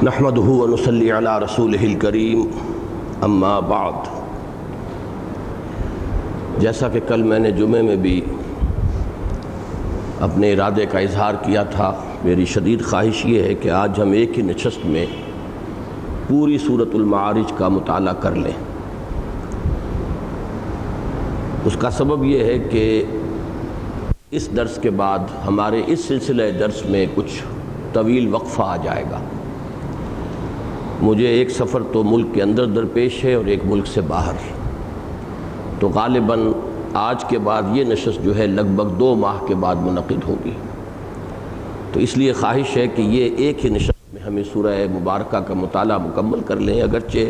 نحمده ونصلي على رسوله الكريم اما بعد۔ جیسا کہ کل میں نے جمعے میں بھی اپنے ارادے کا اظہار کیا تھا، میری شدید خواہش یہ ہے کہ آج ہم ایک ہی نشست میں پوری سورۃ المعارج کا مطالعہ کر لیں۔ اس کا سبب یہ ہے کہ اس درس کے بعد ہمارے اس سلسلہ درس میں کچھ طویل وقفہ آ جائے گا۔ مجھے ایک سفر تو ملک کے اندر درپیش ہے اور ایک ملک سے باہر، تو غالباً آج کے بعد یہ نشست جو ہے لگ بھگ 2 ماہ کے بعد منعقد ہوگی۔ تو اس لیے خواہش ہے کہ یہ ایک ہی نشست میں ہمیں سورہ مبارکہ کا مطالعہ مکمل کر لیں۔ اگرچہ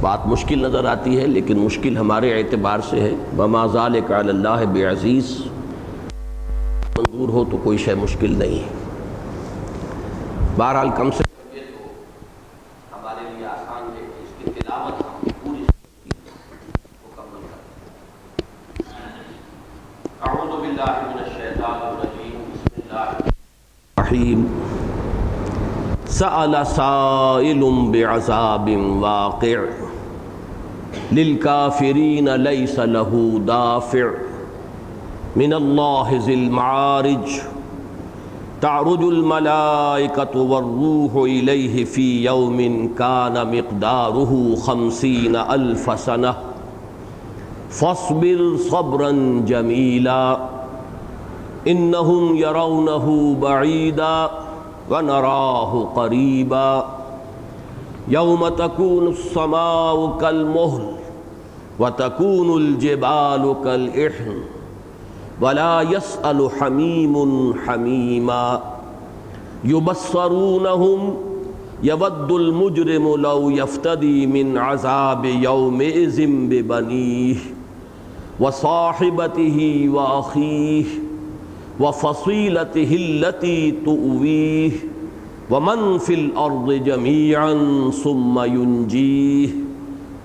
بات مشکل نظر آتی ہے لیکن مشکل ہمارے اعتبار سے ہے، وَمَا ذَلِكَ عَلَى اللَّهِ بِعَزِيزٍ، منظور ہو تو کوئی شے مشکل نہیں ہے۔ بہرحال کم سے سأل سائل بعذاب واقع للكافرين ليس له دافع من الله ذي المعارج تعرج الملائكة والروح إليه في يوم كان مقداره 50,000 سنة فاصبر صبرا جميلا إنهم يرونه بعيدا ونراه قريبا يوم تكون السماء كالمهل وتكون الجبال كالإحن ولا يسأل حميم حميما يبصرونهم يود المجرم لو يفتدي من عذاب يومئذ ببنيه وصاحبته وأخيه وفصيلته التي تؤويه ومن في الأرض جميعا ثم ينجيه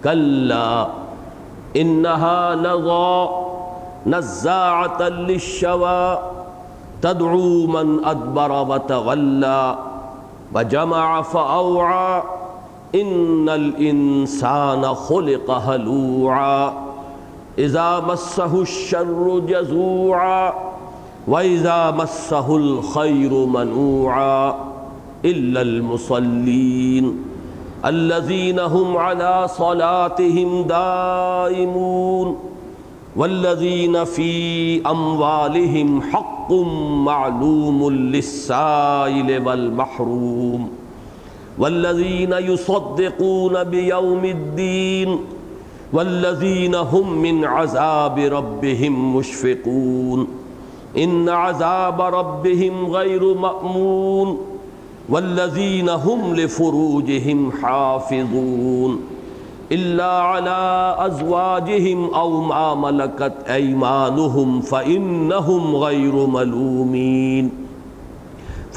كلا إنها لظى نزاعة للشوى تدعو من أدبر وتولى وجمع فأوعى إن الإنسان خلق هلوعا إذا مسه الشر جزوعا وَإِذَا مَسَّهُ الْخَيْرُ مَنُوعًا إِلَّا الْمُصَلِّينَ الَّذِينَ هُمْ عَلَى صَلَاتِهِمْ دَائِمُونَ وَالَّذِينَ فِي أَمْوَالِهِمْ حَقٌّ مَّعْلُومٌ لِلسَّائِلِ وَالْمَحْرُومِ وَالَّذِينَ يُصَدِّقُونَ بِيَوْمِ الدِّينِ وَالَّذِينَ هُمْ مِنْ عَذَابِ رَبِّهِمْ مُشْفِقُونَ إن عذاب ربهم غير مأمون والذين هم لفروجهم حافظون إلا على أزواجهم أو ما ملكت أيمانهم فإنهم غير ملومين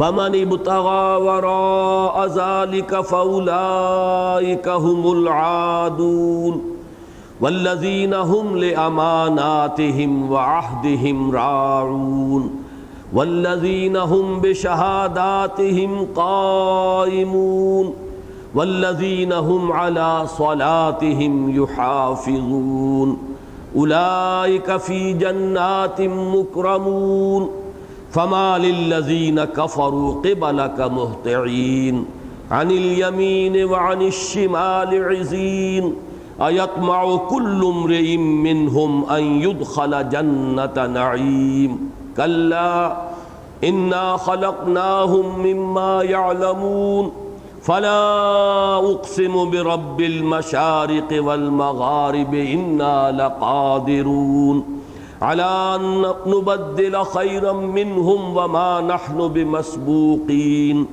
فمن ابتغى وراء ذلك فأولئك هم العادون والذين هم لأماناتهم وعهدهم راعون والذين هم بشهاداتهم قائمون والذين هم على صلاتهم يحافظون أولئك في جنات مكرمون فما للذين كفروا قبلك مهطعين عن اليمين وعن الشمال عزين أيطمع كل امرئ منهم أن يدخل جنة نعيم كلا إنا خلقناهم مما يعلمون فلا أقسم برب المشارق والمغارب إنا لقادرون على أن نبدل خيرا منهم وما نحن بمسبوقين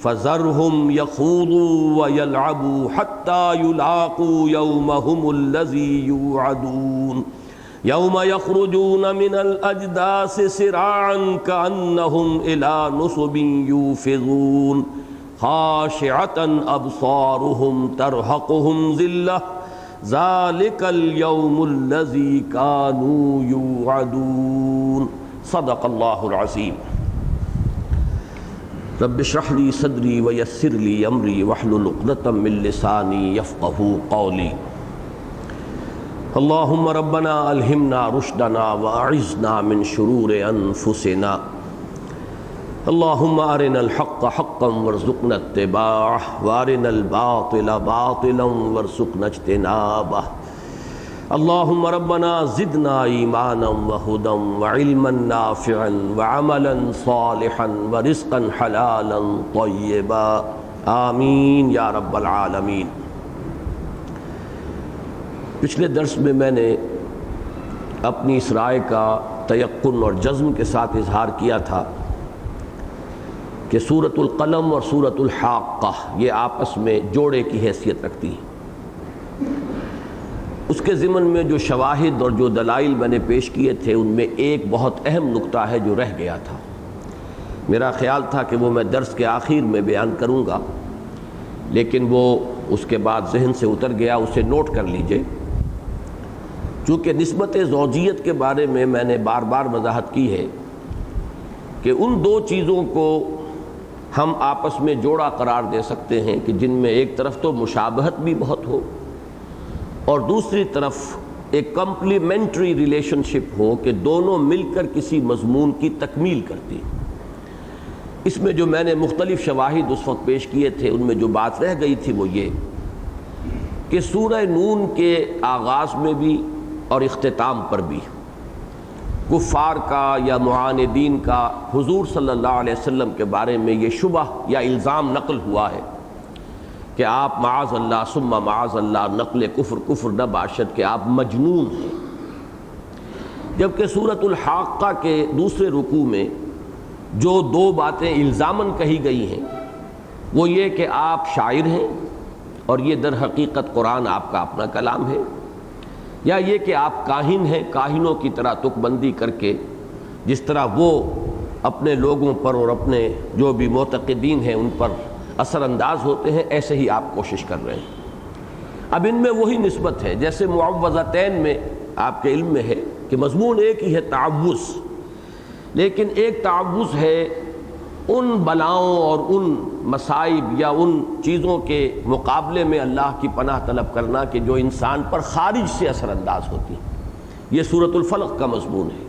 فذرهم يخوضوا ويلعبوا حتى يلاقوا يومهم الذي يوعدون يوم يخرجون من الأجداث سراعا كأنهم إلى نصب يوفضون خاشعة أبصارهم ترهقهم ذلة ذلك اليوم الذي كانوا يوعدون۔ صدق اللہ العظیم۔ رب اشرح لی صدری ویسر لی امری واحلل عقدۃ من لسانی یفقہوا قولی اللہم ربنا الہمنا رشدنا واعذنا من شرور انفسنا اللہم ارنا الحق حقا وارزقنا اتباعہ وارنا الباطل باطلا وارزقنا اجتنابہ اللہم ربنا زدنا ایمانا وہدا وعلما نافعا وعملا صالحا ورزقا حلالا طیبا آمین یا رب العالمین۔ پچھلے درس میں نے اپنی اس رائے کا تیقن اور جزم کے ساتھ اظہار کیا تھا کہ سورۃ القلم اور سورۃ الحاقہ یہ آپس میں جوڑے کی حیثیت رکھتی ہیں۔ اس کے ضمن میں جو شواہد اور جو دلائل میں نے پیش کیے تھے ان میں ایک بہت اہم نقطہ ہے جو رہ گیا تھا۔ میرا خیال تھا کہ وہ میں درس کے آخر میں بیان کروں گا، لیکن وہ اس کے بعد ذہن سے اتر گیا، اسے نوٹ کر لیجئے۔ چونکہ نسبت زوجیت کے بارے میں نے بار بار وضاحت کی ہے کہ ان دو چیزوں کو ہم آپس میں جوڑا قرار دے سکتے ہیں کہ جن میں ایک طرف تو مشابہت بھی بہت ہو اور دوسری طرف ایک کمپلیمنٹری ریلیشن شپ ہو کہ دونوں مل کر کسی مضمون کی تکمیل کرتی۔ اس میں جو میں نے مختلف شواہد اس وقت پیش کیے تھے ان میں جو بات رہ گئی تھی وہ یہ کہ سورہ نون کے آغاز میں بھی اور اختتام پر بھی کفار کا یا معاندین کا حضور صلی اللہ علیہ وسلم کے بارے میں یہ شبہ یا الزام نقل ہوا ہے کہ آپ معاذ اللہ ثم معاذ اللہ نقل کفر نہ باشد کہ آپ مجنون ہیں، جبکہ سورۃ الحاقہ کے دوسرے رکوع میں جو دو باتیں الزاماً کہی گئی ہیں وہ یہ کہ آپ شاعر ہیں اور یہ در حقیقت قرآن آپ کا اپنا کلام ہے، یا یہ کہ آپ کاہن ہیں، کاہنوں کی طرح تک بندی کر کے جس طرح وہ اپنے لوگوں پر اور اپنے جو بھی معتقدین ہیں ان پر اثر انداز ہوتے ہیں، ایسے ہی آپ کوشش کر رہے ہیں۔ اب ان میں وہی نسبت ہے جیسے معوذتین میں آپ کے علم میں ہے کہ مضمون ایک ہی ہے تعوذ، لیکن ایک تعوذ ہے ان بلاؤں اور ان مصائب یا ان چیزوں کے مقابلے میں اللہ کی پناہ طلب کرنا کہ جو انسان پر خارج سے اثر انداز ہوتی ہیں، یہ سورۃ الفلق کا مضمون ہے۔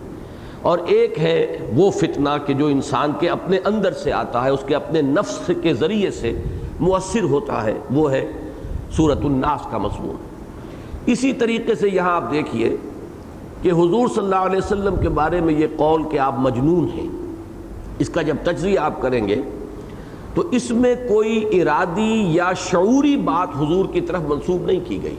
اور ایک ہے وہ فتنہ کہ جو انسان کے اپنے اندر سے آتا ہے، اس کے اپنے نفس کے ذریعے سے مؤثر ہوتا ہے، وہ ہے سورۃ الناس کا مضمون۔ اسی طریقے سے یہاں آپ دیکھیے کہ حضور صلی اللہ علیہ وسلم کے بارے میں یہ قول کہ آپ مجنون ہیں، اس کا جب تجزیہ آپ کریں گے تو اس میں کوئی ارادی یا شعوری بات حضور کی طرف منسوب نہیں کی گئی۔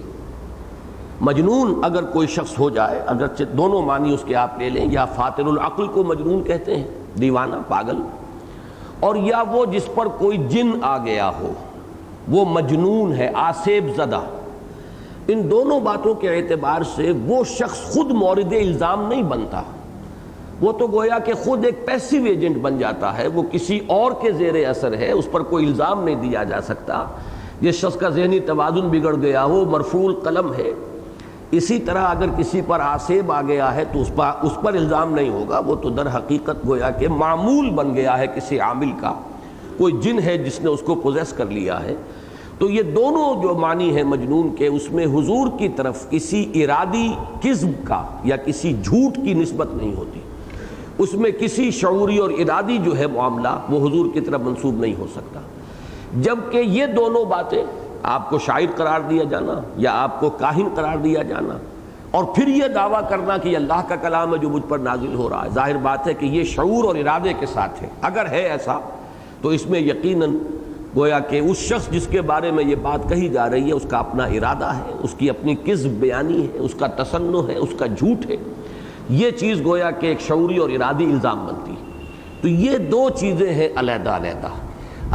مجنون اگر کوئی شخص ہو جائے، اگرچہ دونوں معنی اس کے آپ لے لیں، یا فاطر العقل کو مجنون کہتے ہیں، دیوانہ پاگل، اور یا وہ جس پر کوئی جن آ گیا ہو وہ مجنون ہے، آسیب زدہ۔ ان دونوں باتوں کے اعتبار سے وہ شخص خود مورد الزام نہیں بنتا، وہ تو گویا کہ خود ایک پیسیو ایجنٹ بن جاتا ہے، وہ کسی اور کے زیر اثر ہے، اس پر کوئی الزام نہیں دیا جا سکتا۔ جس شخص کا ذہنی توازن بگڑ گیا ہو مرفوع القلم ہے۔ اسی طرح اگر کسی پر آسیب آ گیا ہے تو اس پر الزام نہیں ہوگا، وہ تو در حقیقت گویا کہ معمول بن گیا ہے کسی عامل کا، کوئی جن ہے جس نے اس کو پوزیس کر لیا ہے۔ تو یہ دونوں جو معنی ہیں مجنون کے، اس میں حضور کی طرف کسی ارادی کذب کا یا کسی جھوٹ کی نسبت نہیں ہوتی، اس میں کسی شعوری اور ارادی جو ہے معاملہ وہ حضور کی طرف منسوب نہیں ہو سکتا۔ جبکہ یہ دونوں باتیں، آپ کو شاعر قرار دیا جانا یا آپ کو کاہن قرار دیا جانا، اور پھر یہ دعویٰ کرنا کہ یہ اللہ کا کلام ہے جو مجھ پر نازل ہو رہا ہے، ظاہر بات ہے کہ یہ شعور اور ارادے کے ساتھ ہے۔ اگر ہے ایسا تو اس میں یقیناً گویا کہ اس شخص جس کے بارے میں یہ بات کہی جا رہی ہے اس کا اپنا ارادہ ہے، اس کی اپنی کذب بیانی ہے، اس کا تصنع ہے، اس کا جھوٹ ہے، یہ چیز گویا کہ ایک شعوری اور ارادی الزام بنتی ہے۔ تو یہ دو چیزیں ہیں علیحدہ علیحدہ۔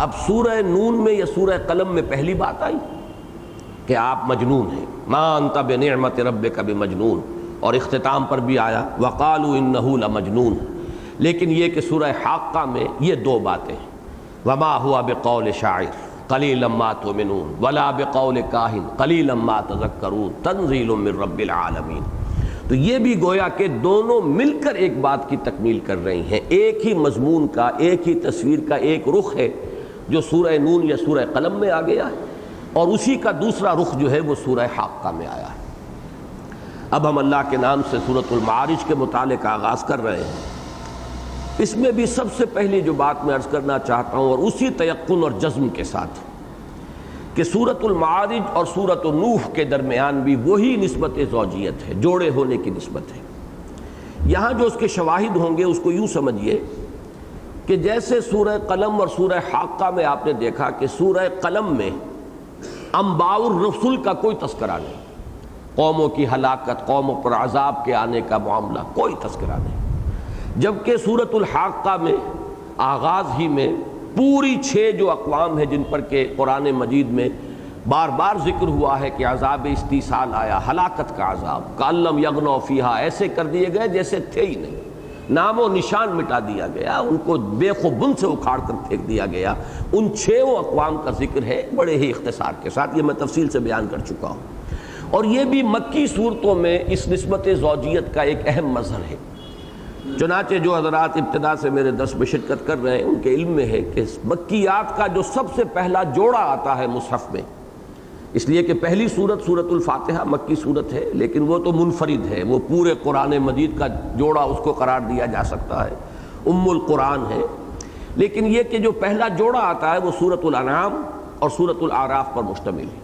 اب سورہ نون میں یا سورہ قلم میں پہلی بات آئی کہ آپ مجنون ہیں، ما انت بنعمت ربک بمجنون، اور اختتام پر بھی آیا وقالوا انہ لمجنون۔ لیکن یہ کہ سورہ حاقہ میں یہ دو باتیں، وما ہوا بقول شاعر قلیلا ما تؤمنون ولا بقول کاہن قلیلا ما تذکرون تنزیل من رب العالمین۔ تو یہ بھی گویا کہ دونوں مل کر ایک بات کی تکمیل کر رہی ہیں، ایک ہی مضمون کا، ایک ہی تصویر کا ایک رخ ہے جو سورہ نون یا سورہ قلم میں آ گیا ہے، اور اسی کا دوسرا رخ جو ہے وہ سورہ حاقہ میں آیا ہے۔ اب ہم اللہ کے نام سے سورۃ المعارج کے مطالعے کا آغاز کر رہے ہیں۔ اس میں بھی سب سے پہلی جو بات میں عرض کرنا چاہتا ہوں، اور اسی تیقن اور جزم کے ساتھ، کہ سورۃ المعارج اور سورۃ نوح کے درمیان بھی وہی نسبت زوجیت ہے، جوڑے ہونے کی نسبت ہے۔ یہاں جو اس کے شواہد ہوں گے اس کو یوں سمجھیے کہ جیسے سورہ قلم اور سورہ حاقہ میں آپ نے دیکھا کہ سورہ قلم میں انباء الرسل کا کوئی تذکرہ نہیں، قوموں کی ہلاکت، قوموں پر عذاب کے آنے کا معاملہ، کوئی تذکرہ نہیں، جبکہ سورۃ الحاقہ میں آغاز ہی میں پوری 6 جو اقوام ہیں جن پر کہ قرآن مجید میں بار بار ذکر ہوا ہے کہ عذاب استیصال آیا، ہلاکت کا عذاب، کأن لم یغنوا فیہا، ایسے کر دیے گئے جیسے تھے ہی نہیں، نام و نشان مٹا دیا گیا، ان کو بے خبن سے اکھاڑ کر پھینک دیا گیا۔ ان 6 اقوام کا ذکر ہے بڑے ہی اختصار کے ساتھ، یہ میں تفصیل سے بیان کر چکا ہوں، اور یہ بھی مکی صورتوں میں اس نسبت زوجیت کا ایک اہم مظہر ہے۔ چنانچہ جو حضرات ابتدا سے میرے درس میں شرکت کر رہے ہیں ان کے علم میں ہے کہ مکیات کا جو سب سے پہلا جوڑا آتا ہے مصحف میں، اس لیے کہ پہلی سورت سورۃ الفاتحہ مکی سورت ہے، لیکن وہ تو منفرد ہے، وہ پورے قرآن مجید کا جوڑا اس کو قرار دیا جا سکتا ہے، ام القرآن ہے، لیکن یہ کہ جو پہلا جوڑا آتا ہے وہ سورۃ الانعام اور سورۃ الاعراف پر مشتمل ہے،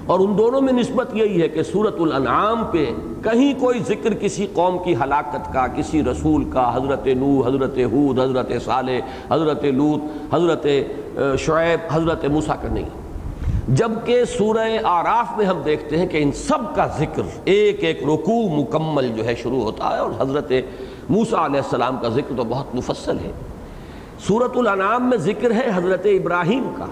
اور ان دونوں میں نسبت یہی ہے کہ سورۃ الانعام پہ کہیں کوئی ذکر کسی قوم کی ہلاکت کا، کسی رسول کا، حضرت نوح، حضرت ہود، حضرت صالح، حضرت لوط، حضرت شعیب، حضرت موسیٰ کا نہیں، جبکہ سورہ اعراف میں ہم دیکھتے ہیں کہ ان سب کا ذکر ایک ایک رکوع مکمل جو ہے شروع ہوتا ہے، اور حضرت موسیٰ علیہ السلام کا ذکر تو بہت مفصل ہے۔ سورۃ الانعام میں ذکر ہے حضرت ابراہیم کا،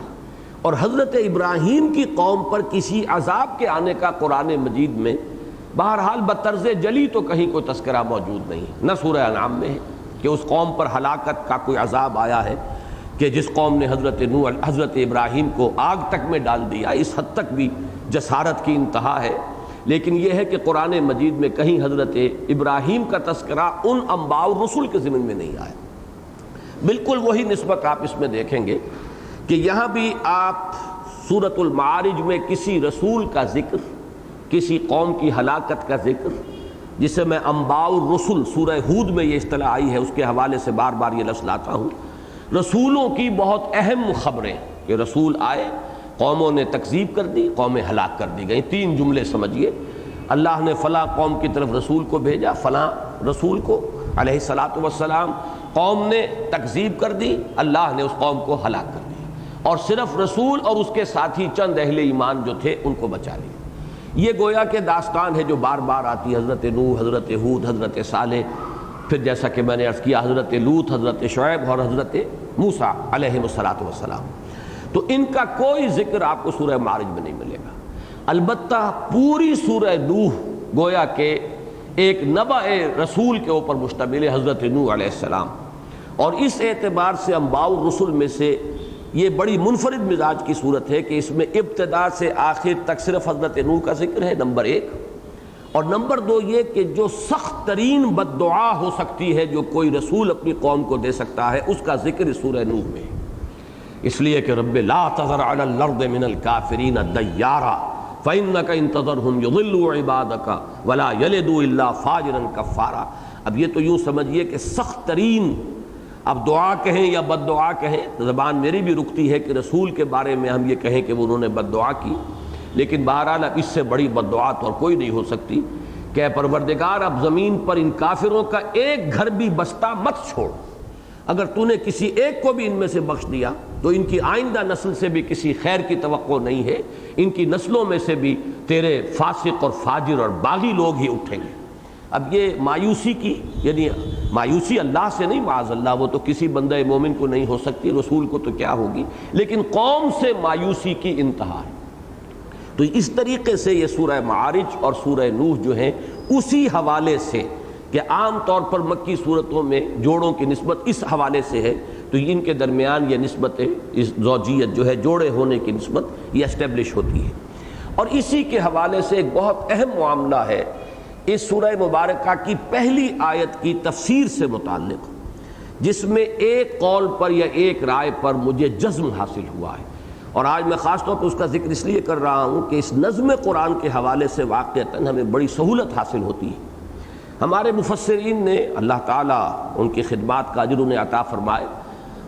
اور حضرت ابراہیم کی قوم پر کسی عذاب کے آنے کا قرآن مجید میں بہرحال بطرز جلی تو کہیں کوئی تذکرہ موجود نہیں، نہ سورہ انعام میں ہے کہ اس قوم پر ہلاکت کا کوئی عذاب آیا ہے کہ جس قوم نے حضرت ابراہیم کو آگ تک میں ڈال دیا، اس حد تک بھی جسارت کی انتہا ہے، لیکن یہ ہے کہ قرآن مجید میں کہیں حضرت ابراہیم کا تذکرہ ان انباء الرسل کے ضمن میں نہیں آیا۔ بالکل وہی نسبت آپ اس میں دیکھیں گے کہ یہاں بھی آپ سورۃ المعارج میں کسی رسول کا ذکر، کسی قوم کی ہلاکت کا ذکر، جسے میں انباء الرسل سورہ ہود میں یہ اصطلاح آئی ہے اس کے حوالے سے بار بار یہ لفظ لاتا ہوں، رسولوں کی بہت اہم خبریں کہ رسول آئے، قوموں نے تکذیب کر دی، قومیں ہلاک کر دی گئیں، 3 جملے سمجھیے، اللہ نے فلاں قوم کی طرف رسول کو بھیجا، فلاں رسول کو علیہ الصلاۃ والسلام، قوم نے تکذیب کر دی، اللہ نے اس قوم کو ہلاک کر دیا، اور صرف رسول اور اس کے ساتھی چند اہل ایمان جو تھے ان کو بچا لیا۔ یہ گویا کہ داستان ہے جو بار بار آتی ہے، حضرت نوح، حضرت ہود، حضرت صالح، پھر جیسا کہ میں نے عرض کیا حضرت لوط، حضرت شعیب اور حضرت موسیٰ علیہ الصلاۃ والسلام، تو ان کا کوئی ذکر آپ کو سورہ معارج میں نہیں ملے گا۔ البتہ پوری سورہ نوح گویا کہ ایک نبأ رسول کے اوپر مشتمل ہے، حضرت نوح علیہ السلام، اور اس اعتبار سے انباء الرسل میں سے یہ بڑی منفرد مزاج کی صورت ہے کہ اس میں ابتدا سے آخر تک صرف حضرت نوح کا ذکر ہے، نمبر 1، اور نمبر 2 یہ کہ جو سخت ترین بد دعا ہو سکتی ہے جو کوئی رسول اپنی قوم کو دے سکتا ہے اس کا ذکر اس سورہ نوح میں ہے، اس لیے کہ رب لا تذر علی الارض من الکافرین دیارا فإنک ان تذرہم یضلوا عبادک ولا یلدوا الا فاجرا کفارا۔ اب یہ تو یوں سمجھیے کہ سخت ترین، اب دعا کہیں یا بد دعا کہیں، زبان میری بھی رکتی ہے کہ رسول کے بارے میں ہم یہ کہیں کہ انہوں نے بد دعا کی، لیکن بہرحال اب اس سے بڑی بد دعا تو اور کوئی نہیں ہو سکتی کہ اے پروردگار اب زمین پر ان کافروں کا ایک گھر بھی بستا مت چھوڑ، اگر تو نے کسی ایک کو بھی ان میں سے بخش دیا تو ان کی آئندہ نسل سے بھی کسی خیر کی توقع نہیں ہے، ان کی نسلوں میں سے بھی تیرے فاسق اور فاجر اور باغی لوگ ہی اٹھیں گے۔ اب یہ مایوسی کی، یعنی مایوسی اللہ سے نہیں معاذ اللہ، وہ تو کسی بندہ مومن کو نہیں ہو سکتی، رسول کو تو کیا ہوگی، لیکن قوم سے مایوسی کی انتہا ہے۔ تو اس طریقے سے یہ سورہ معارج اور سورہ نوح جو ہیں اسی حوالے سے کہ عام طور پر مکی صورتوں میں جوڑوں کی نسبت اس حوالے سے ہے، تو ان کے درمیان یہ نسبت اس زوجیت جو ہے جوڑے ہونے کی نسبت یہ اسٹیبلش ہوتی ہے۔ اور اسی کے حوالے سے ایک بہت اہم معاملہ ہے اس سورہ مبارکہ کی پہلی آیت کی تفسیر سے متعلق، جس میں ایک قول پر یا ایک رائے پر مجھے جزم حاصل ہوا ہے، اور آج میں خاص طور پر اس کا ذکر اس لیے کر رہا ہوں کہ اس نظم قرآن کے حوالے سے واقعتاً ہمیں بڑی سہولت حاصل ہوتی ہے۔ ہمارے مفسرین نے، اللہ تعالیٰ ان کی خدمات کا اجر انہیں عطا فرمائے،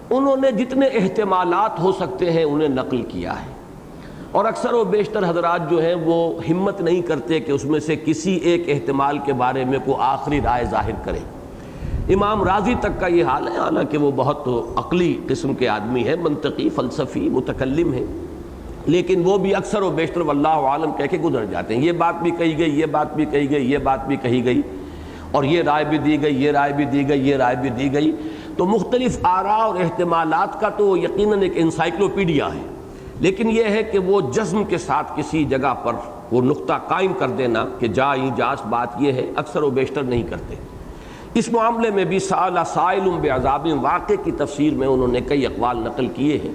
انہوں نے جتنے احتمالات ہو سکتے ہیں انہیں نقل کیا ہے، اور اکثر و بیشتر حضرات جو ہیں وہ ہمت نہیں کرتے کہ اس میں سے کسی ایک احتمال کے بارے میں کوئی آخری رائے ظاہر کریں۔ امام راضی تک کا یہ حال ہے، حالانکہ وہ بہت عقلی قسم کے آدمی ہیں، منطقی، فلسفی، متکلم ہیں، لیکن وہ بھی اکثر و بیشتر واللہ عالم کہہ کے گزر جاتے ہیں۔ یہ بات بھی کہی گئی، یہ بات بھی کہی گئی، یہ بات بھی کہی گئی، اور یہ رائے بھی دی گئی، یہ رائے بھی دی گئی، یہ رائے بھی دی گئی۔ تو مختلف آراء اور احتمالات کا تو یقیناً ایک انسائکلوپیڈیا ہے، لیکن یہ ہے کہ وہ جزم کے ساتھ کسی جگہ پر وہ نقطہ قائم کر دینا کہ جائیں جاس بات یہ ہے، اکثر و بیشتر نہیں کرتے۔ اس معاملے میں بھی سأل سائل بعذاب واقع کی تفسیر میں انہوں نے کئی اقوال نقل کیے ہیں،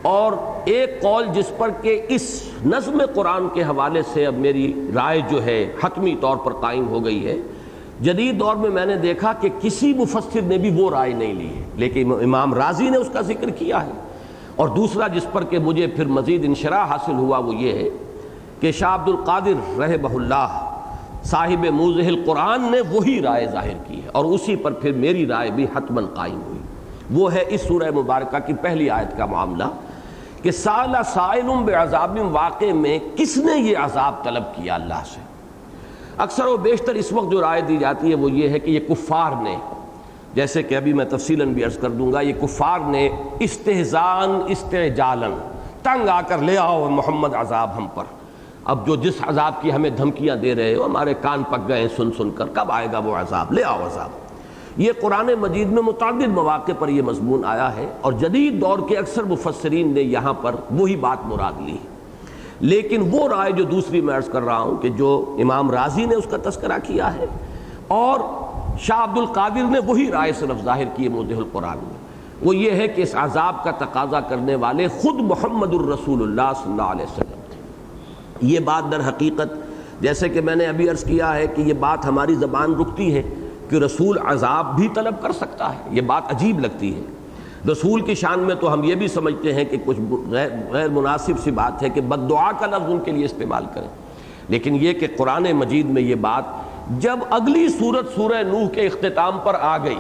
اور ایک قول جس پر کہ اس نظم قرآن کے حوالے سے اب میری رائے جو ہے حتمی طور پر قائم ہو گئی ہے، جدید دور میں میں نے دیکھا کہ کسی مفسر نے بھی وہ رائے نہیں لی ہے، لیکن امام راضی نے اس کا ذکر کیا ہے۔ اور دوسرا جس پر کہ مجھے پھر مزید انشراح حاصل ہوا وہ یہ ہے کہ شاہ عبد القادر رحمہ اللہ صاحب موضح القرآن نے وہی رائے ظاہر کی ہے، اور اسی پر پھر میری رائے بھی حتماً قائم ہوئی۔ وہ ہے اس سورہ مبارکہ کی پہلی آیت کا معاملہ کہ سأل سائل بعذاب واقع میں کس نے یہ عذاب طلب کیا اللہ سے۔ اکثر و بیشتر اس وقت جو رائے دی جاتی ہے وہ یہ ہے کہ یہ کفار نے، جیسے کہ ابھی میں تفصیلاً بھی عرض کر دوں گا، یہ کفار نے استہزاءً استعجالاً تنگ آ کر لے آؤ محمد عذاب ہم پر، اب جو جس عذاب کی ہمیں دھمکیاں دے رہے ہو ہمارے کان پک گئے ہیں سن سن کر، کب آئے گا وہ عذاب، لے آؤ عذاب۔ یہ قرآن مجید میں متعدد مواقع پر یہ مضمون آیا ہے، اور جدید دور کے اکثر مفسرین نے یہاں پر وہی بات مراد لی ہے۔ لیکن وہ رائے جو دوسری میں عرض کر رہا ہوں کہ جو امام راضی نے اس کا تذکرہ کیا ہے، اور شاہ عبد القادر نے وہی رائے صرف ظاہر کی ہے موضح القرآن میں، وہ یہ ہے کہ اس عذاب کا تقاضا کرنے والے خود محمد الرسول اللہ صلی اللہ علیہ وسلم تھے۔ یہ بات در حقیقت جیسے کہ میں نے ابھی عرض کیا ہے کہ یہ بات ہماری زبان رکتی ہے کہ رسول عذاب بھی طلب کر سکتا ہے، یہ بات عجیب لگتی ہے۔ رسول کی شان میں تو ہم یہ بھی سمجھتے ہیں کہ کچھ غیر مناسب سی بات ہے کہ بد دعا کا لفظ ان کے لیے استعمال کریں، لیکن یہ کہ قرآن مجید میں یہ بات جب اگلی سورت سورہ نوح کے اختتام پر آ گئی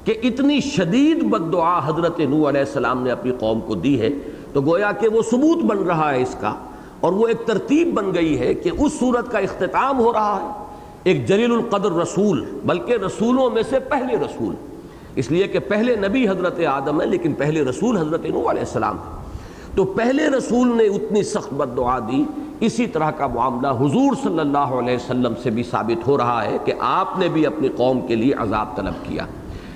کہ اتنی شدید بد دعا حضرت نوح علیہ السلام نے اپنی قوم کو دی ہے، تو گویا کہ وہ ثبوت بن رہا ہے اس کا، اور وہ ایک ترتیب بن گئی ہے کہ اس سورت کا اختتام ہو رہا ہے ایک جلیل القدر رسول، بلکہ رسولوں میں سے پہلے رسول، اس لیے کہ پہلے نبی حضرت آدم ہے لیکن پہلے رسول حضرت نوح علیہ السلام ہے۔ تو پہلے رسول نے اتنی سخت بد دعا دی، اسی طرح کا معاملہ حضور صلی اللہ علیہ وسلم سے بھی ثابت ہو رہا ہے کہ آپ نے بھی اپنی قوم کے لیے عذاب طلب کیا۔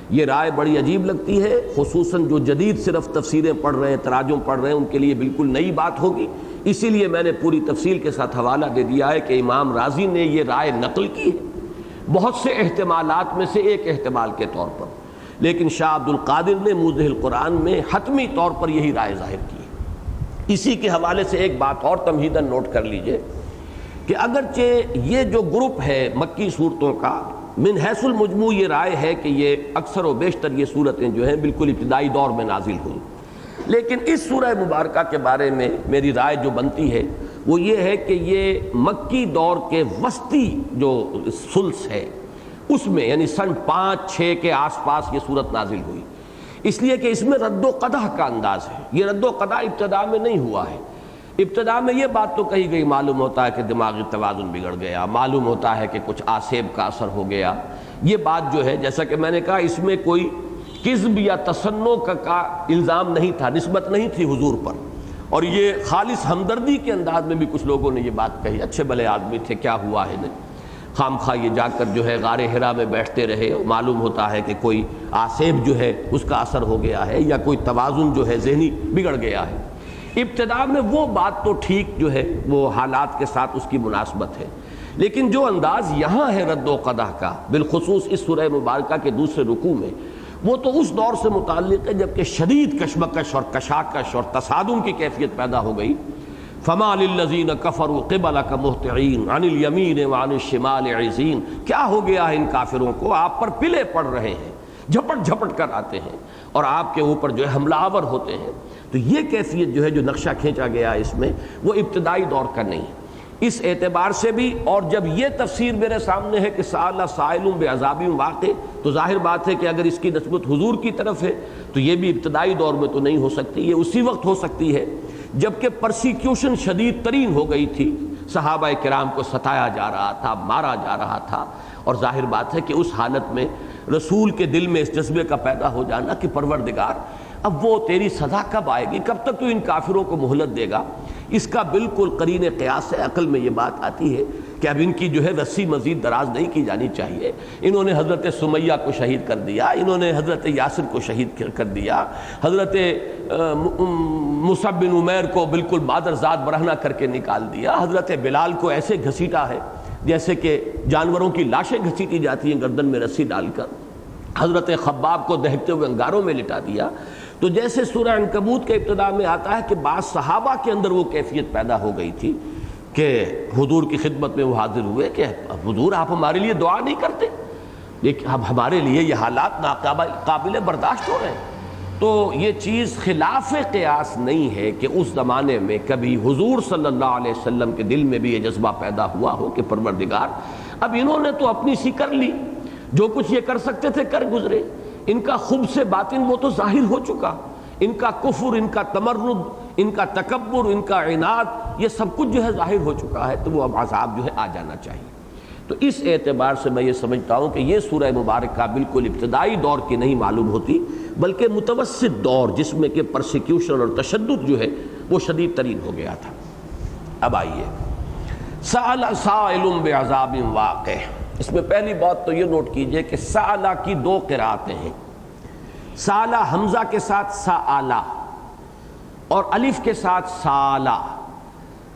یہ رائے بڑی عجیب لگتی ہے، خصوصاً جو جدید صرف تفسیریں پڑھ رہے ہیں، تراجم پڑھ رہے ہیں، ان کے لیے بالکل نئی بات ہوگی، اسی لیے میں نے پوری تفصیل کے ساتھ حوالہ دے دیا ہے کہ امام راضی نے یہ رائے نقل کی ہے بہت سے احتمالات میں سے ایک احتمال کے طور پر، لیکن شاہ عبد القادر نے موضح القرآن میں حتمی طور پر یہی رائے ظاہر کی ہے۔ اسی کے حوالے سے ایک بات اور تمہیداً نوٹ کر لیجئے کہ اگرچہ یہ جو گروپ ہے مکی صورتوں کا، من حیث المجموع یہ رائے ہے کہ یہ اکثر و بیشتر یہ صورتیں جو ہیں بالکل ابتدائی دور میں نازل ہوئیں، لیکن اس سورہ مبارکہ کے بارے میں میری رائے جو بنتی ہے وہ یہ ہے کہ یہ مکی دور کے وسطی جو ثلث ہے اس میں، یعنی سن 5-6 کے آس پاس یہ صورت نازل ہوئی، اس لیے کہ اس میں رد و قدح کا انداز ہے۔ یہ رد و قدح ابتدا میں نہیں ہوا ہے، ابتدا میں یہ بات تو کہی گئی، معلوم ہوتا ہے کہ دماغی توازن بگڑ گیا، معلوم ہوتا ہے کہ کچھ آسیب کا اثر ہو گیا۔ یہ بات جو ہے جیسا کہ میں نے کہا اس میں کوئی کذب یا تصنع کا الزام نہیں تھا، نسبت نہیں تھی حضور پر، اور یہ خالص ہمدردی کے انداز میں بھی کچھ لوگوں نے یہ بات کہی، اچھے بھلے آدمی تھے، کیا ہوا ہے نہیں، خام خواہ یہ جا کر جو ہے غار حرا میں بیٹھتے رہے، معلوم ہوتا ہے کہ کوئی آسیب جو ہے اس کا اثر ہو گیا ہے یا کوئی توازن جو ہے ذہنی بگڑ گیا ہے۔ ابتدا میں وہ بات تو ٹھیک جو ہے وہ حالات کے ساتھ اس کی مناسبت ہے، لیکن جو انداز یہاں ہے رد و قدح کا، بالخصوص اس سورہ مبارکہ کے دوسرے رکوع میں، وہ تو اس دور سے متعلق ہے جبکہ شدید کشمکش اور کشاکش اور تصادم کی کیفیت پیدا ہو گئی۔ فما للذین کفروا قبلک مہطعین عن الیمین وعن الشمال عزین، کیا ہو گیا ہے ان کافروں کو، آپ پر پلے پڑ رہے ہیں، جھپٹ جھپٹ کر آتے ہیں اور آپ کے اوپر جو ہے حملہ آور ہوتے ہیں۔ تو یہ کیفیت جو ہے جو نقشہ کھینچا گیا ہے اس میں، وہ ابتدائی دور کا نہیں۔ اس اعتبار سے بھی، اور جب یہ تفسیر میرے سامنے ہے کہ سأل سائل بعذاب واقع، تو ظاہر بات ہے کہ اگر اس کی نسبت حضور کی طرف ہے تو یہ بھی ابتدائی دور میں تو نہیں ہو سکتی، یہ اسی وقت ہو سکتی ہے جبکہ پرسیکیوشن شدید ترین ہو گئی تھی، صحابہ کرام کو ستایا جا رہا تھا، مارا جا رہا تھا، اور ظاہر بات ہے کہ اس حالت میں رسول کے دل میں اس جذبے کا پیدا ہو جانا کہ پروردگار اب وہ تیری سزا کب آئے گی، کب تک تو ان کافروں کو مہلت دے گا، اس کا بالکل قرین قیاس ہے، عقل میں یہ بات آتی ہے کہ اب ان کی جو ہے رسی مزید دراز نہیں کی جانی چاہیے۔ انہوں نے حضرت سمیہ کو شہید کر دیا، انہوں نے حضرت یاسر کو شہید کر دیا، حضرت مصعب بن عمیر کو بالکل مادرزاد برہنہ کر کے نکال دیا، حضرت بلال کو ایسے گھسیٹا ہے جیسے کہ جانوروں کی لاشیں گھسیٹی جاتی ہیں گردن میں رسی ڈال کر، حضرت خباب کو دہکتے ہوئے انگاروں میں لٹا دیا۔ تو جیسے سورہ عنکبوت کے ابتدا میں آتا ہے کہ بعض صحابہ کے اندر وہ کیفیت پیدا ہو گئی تھی کہ حضور کی خدمت میں وہ حاضر ہوئے کہ حضور آپ ہمارے لیے دعا نہیں کرتے، لیکن اب ہمارے لیے یہ حالات ناقابل برداشت ہو رہے ہیں۔ تو یہ چیز خلاف قیاس نہیں ہے کہ اس زمانے میں کبھی حضور صلی اللہ علیہ وسلم کے دل میں بھی یہ جذبہ پیدا ہوا ہو کہ پروردگار اب انہوں نے تو اپنی سی کر لی، جو کچھ یہ کر سکتے تھے کر گزرے، ان کا خبث باطن وہ تو ظاہر ہو چکا، ان کا کفر، ان کا تمرد، ان کا تکبر، ان کا عناد، یہ سب کچھ جو ہے ظاہر ہو چکا ہے، تو وہ اب عذاب جو ہے آ جانا چاہیے۔ تو اس اعتبار سے میں یہ سمجھتا ہوں کہ یہ سورہ مبارکہ بالکل ابتدائی دور کی نہیں معلوم ہوتی، بلکہ متوسط دور جس میں کہ پرسیکیوشن اور تشدد جو ہے وہ شدید ترین ہو گیا تھا۔ اب آئیے سأل سائل بعذاب واقع، اس میں پہلی بات تو یہ نوٹ کیجئے کہ سألہ کی دو قرأتیں ہیں، سألہ حمزہ کے ساتھ سألہ اور الف کے ساتھ سالہ،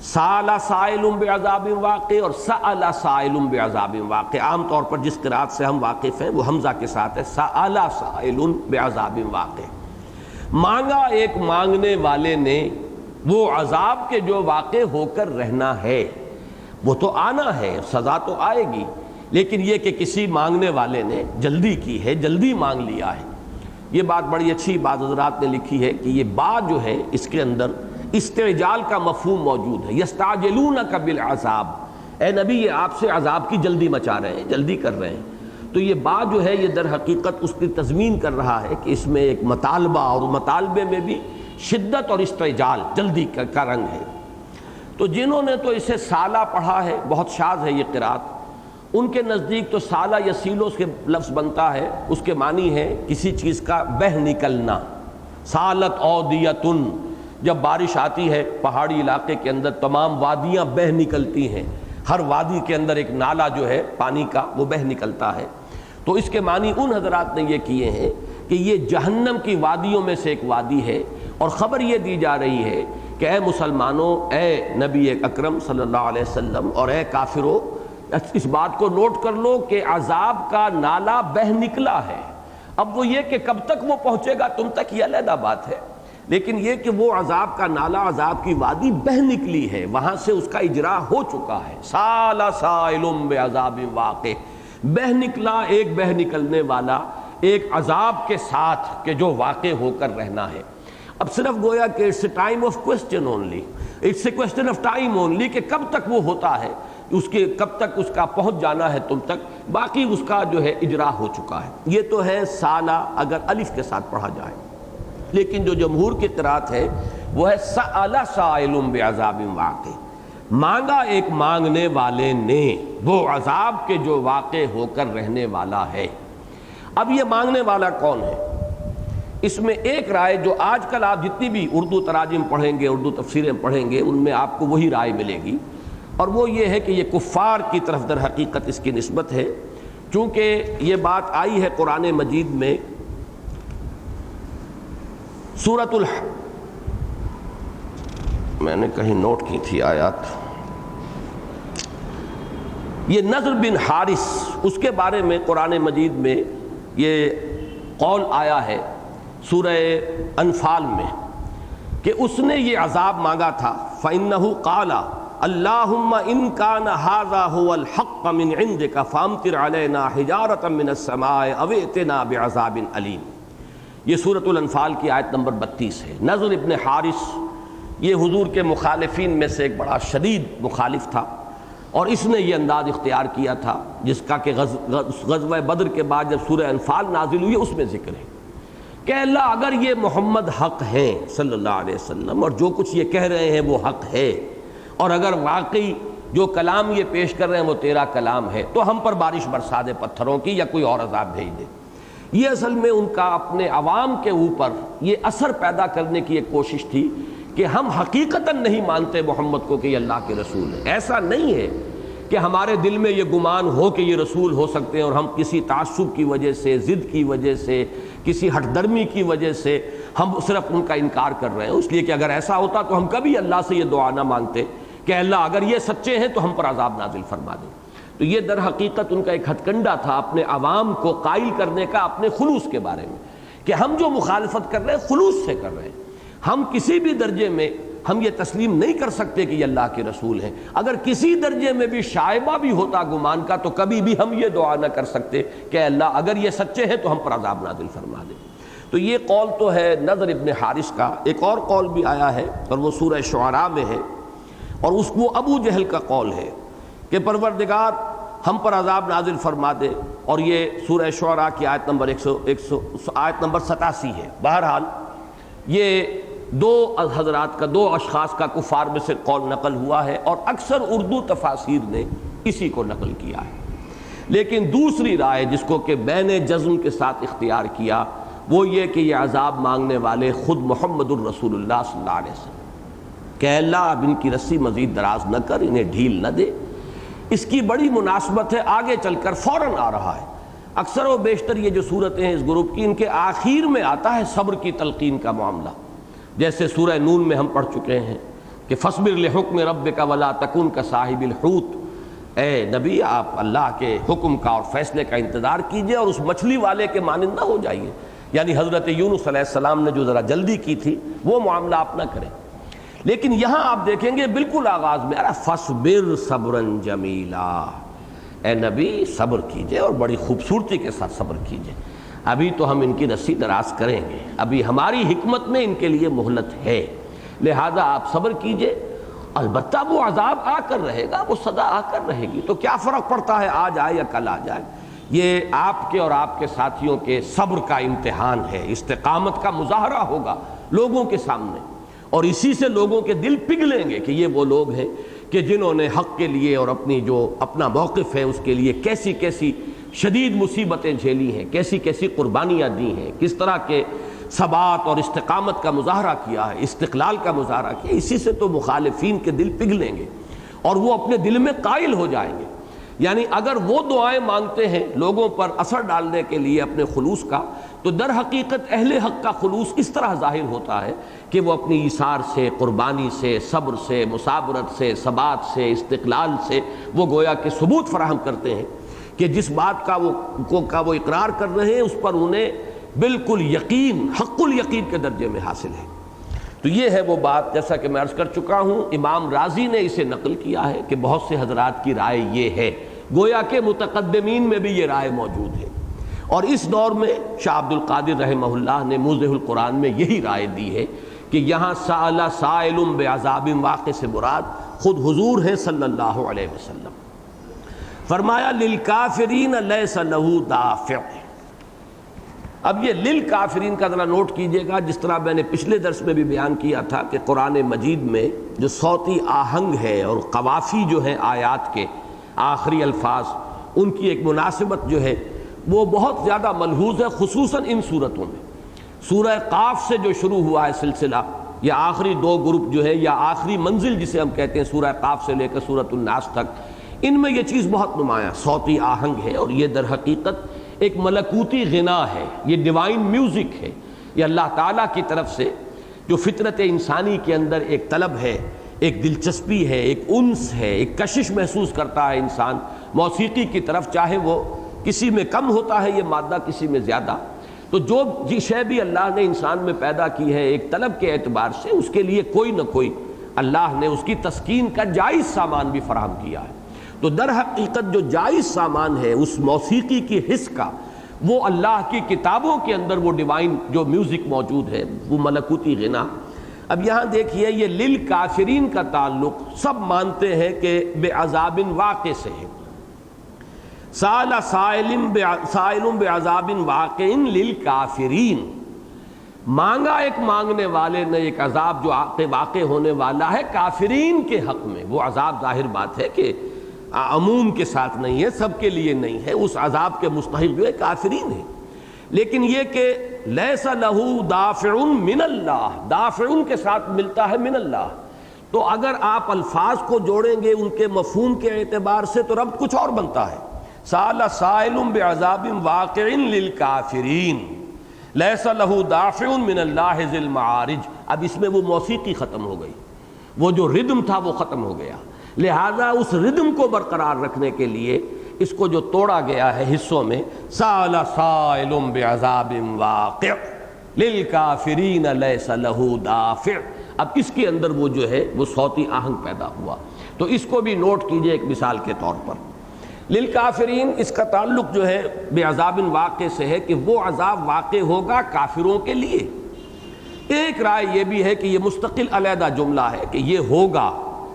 سالہ سائل بعذاب واقع اور سأل سائل بعذاب واقع۔ عام طور پر جس قرأت سے ہم واقف ہیں وہ حمزہ کے ساتھ ہے، سأل سائل بعذاب واقع، مانگا ایک مانگنے والے نے وہ عذاب کے جو واقع ہو کر رہنا ہے، وہ تو آنا ہے، سزا تو آئے گی، لیکن یہ کہ کسی مانگنے والے نے جلدی کی ہے، جلدی مانگ لیا ہے۔ یہ بات بڑی اچھی بات حضرات نے لکھی ہے کہ یہ بات جو ہے اس کے اندر استعجال کا مفہوم موجود ہے، یستعجلونک بالعذاب، اے نبی یہ آپ سے عذاب کی جلدی مچا رہے ہیں، جلدی کر رہے ہیں۔ تو یہ بات جو ہے یہ در حقیقت اس کی تضمین کر رہا ہے کہ اس میں ایک مطالبہ، اور مطالبے میں بھی شدت اور استعجال، جلدی کا رنگ ہے۔ تو جنہوں نے تو اسے سالہ پڑھا ہے، بہت شاذ ہے یہ قرأت، ان کے نزدیک تو سالہ یسیلو کے لفظ بنتا ہے، اس کے معنی ہے کسی چیز کا بہ نکلنا، سالت اودیتن، جب بارش آتی ہے پہاڑی علاقے کے اندر تمام وادیاں بہ نکلتی ہیں، ہر وادی کے اندر ایک نالا جو ہے پانی کا وہ بہ نکلتا ہے۔ تو اس کے معنی ان حضرات نے یہ کیے ہیں کہ یہ جہنم کی وادیوں میں سے ایک وادی ہے، اور خبر یہ دی جا رہی ہے کہ اے مسلمانوں، اے نبی اکرم صلی اللہ علیہ وسلم، اور اے کافروں، اس بات کو نوٹ کر لو کہ عذاب کا نالا بہ نکلا ہے۔ اب وہ یہ کہ کب تک وہ پہنچے گا تم تک یہ علیحدہ بات ہے، لیکن یہ کہ وہ عذاب کا نالا، عذاب کی وادی بہ نکلی ہے، وہاں سے اس کا اجرا ہو چکا ہے۔ سال سائل بعذاب واقع، بہ نکلا ایک بہ نکلنے والا ایک عذاب کے ساتھ کہ جو واقع ہو کر رہنا ہے۔ اب صرف گویا کہ it's a time of question only, it's a question of time only, کہ کب تک وہ ہوتا ہے، اس کے کب تک اس کا پہنچ جانا ہے تم تک، باقی اس کا جو ہے اجرا ہو چکا ہے۔ یہ تو ہے سالہ اگر الف کے ساتھ پڑھا جائے، لیکن جو جمہور کی قرأت ہے وہ ہے سأل سائل بعذاب واقع، مانگا ایک مانگنے والے نے وہ عذاب کے جو واقع ہو کر رہنے والا ہے۔ اب یہ مانگنے والا کون ہے؟ اس میں ایک رائے جو آج کل آپ جتنی بھی اردو تراجم پڑھیں گے، اردو تفسیریں پڑھیں گے، ان میں آپ کو وہی رائے ملے گی، اور وہ یہ ہے کہ یہ کفار کی طرف در حقیقت اس کی نسبت ہے، چونکہ یہ بات آئی ہے قرآن مجید میں سورۃ میں نے کہیں نوٹ کی تھی آیات، یہ نضر بن حارث، اس کے بارے میں قرآن مجید میں یہ قول آیا ہے سورہ انفال میں کہ اس نے یہ عذاب مانگا تھا، فَإِنَّهُ قَالَ اللہم ان کان ھذا ھو الحق من عندک فامطر علینا حجارۃ من السماء او ائتنا بعذاب علیم۔ یہ سورۃ الانفال کی آیت نمبر 32 ہے۔ نضر ابن حارث یہ حضور کے مخالفین میں سے ایک بڑا شدید مخالف تھا، اور اس نے یہ انداز اختیار کیا تھا جس کا کہ غزوہ بدر کے بعد جب سورہ انفال نازل ہوئی اس میں ذکر ہے کہ اللہ اگر یہ محمد حق ہیں صلی اللہ علیہ وسلم اور جو کچھ یہ کہہ رہے ہیں وہ حق ہے، اور اگر واقعی جو کلام یہ پیش کر رہے ہیں وہ تیرا کلام ہے، تو ہم پر بارش برسا دے پتھروں کی یا کوئی اور عذاب بھیج دے۔ یہ اصل میں ان کا اپنے عوام کے اوپر یہ اثر پیدا کرنے کی ایک کوشش تھی کہ ہم حقیقتاً نہیں مانتے محمد کو کہ یہ اللہ کے رسول ہے۔ ایسا نہیں ہے کہ ہمارے دل میں یہ گمان ہو کہ یہ رسول ہو سکتے ہیں اور ہم کسی تعصب کی وجہ سے، ضد کی وجہ سے، کسی ہٹ درمی کی وجہ سے ہم صرف ان کا انکار کر رہے ہیں، اس لیے کہ اگر ایسا ہوتا تو ہم کبھی اللہ سے یہ دعا نہ مانگتے کہ اللہ اگر یہ سچے ہیں تو ہم پر عذاب نازل فرما دیں۔ تو یہ در حقیقت ان کا ایک ہتھ کنڈا تھا اپنے عوام کو قائل کرنے کا اپنے خلوص کے بارے میں، کہ ہم جو مخالفت کر رہے ہیں خلوص سے کر رہے ہیں، ہم کسی بھی درجے میں ہم یہ تسلیم نہیں کر سکتے کہ یہ اللہ کے رسول ہیں۔ اگر کسی درجے میں بھی شائبہ بھی ہوتا گمان کا تو کبھی بھی ہم یہ دعا نہ کر سکتے کہ اللہ اگر یہ سچے ہیں تو ہم پر عذاب نازل فرما دے۔ تو یہ قول تو ہے نضر ابن حارث کا۔ ایک اور قول بھی آیا ہے اور وہ سورہ شعراء میں ہے، اور اس وہ ابو جہل کا قول ہے کہ پروردگار ہم پر عذاب نازل فرما دے، اور یہ سورہ شعراء کی آیت نمبر 87 ہے۔ بہرحال یہ دو حضرات کا، دو اشخاص کا کفار میں سے قول نقل ہوا ہے، اور اکثر اردو تفاسیر نے اسی کو نقل کیا ہے۔ لیکن دوسری رائے جس کو کہ بین جزم کے ساتھ اختیار کیا وہ یہ کہ یہ عذاب مانگنے والے خود محمد الرسول اللہ صلی اللہ علیہ وسلم، کہ اللہ اب ان کی رسی مزید دراز نہ کر، انہیں ڈھیل نہ دے۔ اس کی بڑی مناسبت ہے آگے چل کر فوراً آ رہا ہے۔ اکثر و بیشتر یہ جو صورتیں ہیں اس گروپ کی، ان کے آخر میں آتا ہے صبر کی تلقین کا معاملہ، جیسے سورہ نون میں ہم پڑھ چکے ہیں کہ فاصبر لحکم ربک ولا تکن کصاحب الحوت، اے نبی آپ اللہ کے حکم کا اور فیصلے کا انتظار کیجئے اور اس مچھلی والے کے مانند نہ ہو جائیے، یعنی حضرت یونس علیہ السلام نے جو ذرا جلدی کی تھی وہ معاملہ آپ نہ کریں۔ لیکن یہاں آپ دیکھیں گے بالکل آغاز میں فاصبر صبرا جمیلا، اے نبی صبر کیجئے اور بڑی خوبصورتی کے ساتھ صبر کیجئے، ابھی تو ہم ان کی رسی دراز کریں گے، ابھی ہماری حکمت میں ان کے لیے مہلت ہے، لہذا آپ صبر کیجئے۔ البتہ وہ عذاب آ کر رہے گا، وہ سزا آ کر رہے گی، تو کیا فرق پڑتا ہے آج آئے یا کل آ جائے۔ یہ آپ کے اور آپ کے ساتھیوں کے صبر کا امتحان ہے، استقامت کا مظاہرہ ہوگا لوگوں کے سامنے، اور اسی سے لوگوں کے دل پگھلیں گے کہ یہ وہ لوگ ہیں کہ جنہوں نے حق کے لیے اور اپنی جو اپنا موقف ہے اس کے لیے کیسی کیسی شدید مصیبتیں جھیلی ہیں، کیسی کیسی قربانیاں دی ہیں، کس طرح کے ثبات اور استقامت کا مظاہرہ کیا ہے، استقلال کا مظاہرہ کیا۔ اسی سے تو مخالفین کے دل پگھلیں گے اور وہ اپنے دل میں قائل ہو جائیں گے۔ یعنی اگر وہ دعائیں مانگتے ہیں لوگوں پر اثر ڈالنے کے لیے اپنے خلوص کا، تو در حقیقت اہل حق کا خلوص اس طرح ظاہر ہوتا ہے کہ وہ اپنی ایثار سے، قربانی سے، صبر سے، مصابرت سے، ثبات سے، استقلال سے وہ گویا کہ ثبوت فراہم کرتے ہیں کہ جس بات کا وہ اقرار کر رہے ہیں اس پر انہیں بالکل یقین، حق الیقین کے درجے میں حاصل ہے۔ تو یہ ہے وہ بات، جیسا کہ میں عرض کر چکا ہوں، امام رازی نے اسے نقل کیا ہے کہ بہت سے حضرات کی رائے یہ ہے، گویا کہ متقدمین میں بھی یہ رائے موجود ہے، اور اس دور میں شاہ عبد القادر رحمہ اللہ نے موضح القرآن میں یہی رائے دی ہے کہ یہاں سأل سائل بعذاب واقع سے مراد خود حضور ہیں صلی اللہ علیہ وسلم۔ فرمایا للکافرین لیس لہ دافع۔ اب یہ للکافرین کا ذرا نوٹ کیجئے گا، جس طرح میں نے پچھلے درس میں بھی بیان کیا تھا کہ قرآن مجید میں جو صوتی آہنگ ہے اور قوافی جو ہیں آیات کے آخری الفاظ، ان کی ایک مناسبت جو ہے وہ بہت زیادہ ملحوظ ہے، خصوصاً ان صورتوں میں۔ سورہ قاف سے جو شروع ہوا ہے سلسلہ، یا آخری دو گروپ جو ہے، یا آخری منزل جسے ہم کہتے ہیں سورہ قاف سے لے کر سورۃ الناس تک، ان میں یہ چیز بہت نمایاں صوتی آہنگ ہے، اور یہ در حقیقت ایک ملکوتی غنا ہے، یہ ڈیوائن میوزک ہے، یہ اللہ تعالیٰ کی طرف سے جو فطرت انسانی کے اندر ایک طلب ہے، ایک دلچسپی ہے، ایک انس ہے، ایک کشش محسوس کرتا ہے انسان موسیقی کی طرف، چاہے وہ کسی میں کم ہوتا ہے یہ مادہ، کسی میں زیادہ، تو جو شے بھی اللہ نے انسان میں پیدا کی ہے ایک طلب کے اعتبار سے، اس کے لیے کوئی نہ کوئی اللہ نے اس کی تسکین کا جائز سامان بھی فراہم کیا ہے۔ تو در حقیقت جو جائز سامان ہے اس موسیقی کی حص کا، وہ اللہ کی کتابوں کے اندر وہ ڈیوائن جو میوزک موجود ہے، وہ ملکوتی غنا۔ اب یہاں دیکھیے یہ للکافرین کا تعلق سب مانتے ہیں کہ بے عذاب واقع سے ہے۔ سال سائل بعذاب واقع للکافرین، مانگا ایک مانگنے والے نے ایک عذاب جو واقع ہونے والا ہے کافرین کے حق میں۔ وہ عذاب ظاہر بات ہے کہ عموم کے ساتھ نہیں ہے، سب کے لیے نہیں ہے، اس عذاب کے مستحق جو ہے کافرین ہے۔ لیکن یہ کہ لیس لہ دافع من اللہ، دافع کے ساتھ ملتا ہے من اللہ، تو اگر آپ الفاظ کو جوڑیں گے ان کے مفہوم کے اعتبار سے تو رب کچھ اور بنتا ہے۔ سال سائل بعذاب واقع للکافرین لیس لہ دافع من اللہ ذی المعارج۔ اب اس میں وہ موسیقی ختم ہو گئی، وہ جو ردم تھا وہ ختم ہو گیا، لہذا اس ردم کو برقرار رکھنے کے لیے اس کو جو توڑا گیا ہے حصوں میں، سال سائل بعذاب واقع للکافرین لیس لہ دافع، اب اس کے اندر وہ جو ہے وہ صوتی آہنگ پیدا ہوا۔ تو اس کو بھی نوٹ کیجئے ایک مثال کے طور پر۔ للکافرین، اس کا تعلق جو ہے بعذاب واقع سے ہے کہ وہ عذاب واقع ہوگا کافروں کے لیے۔ ایک رائے یہ بھی ہے کہ یہ مستقل علیحدہ جملہ ہے کہ یہ ہوگا،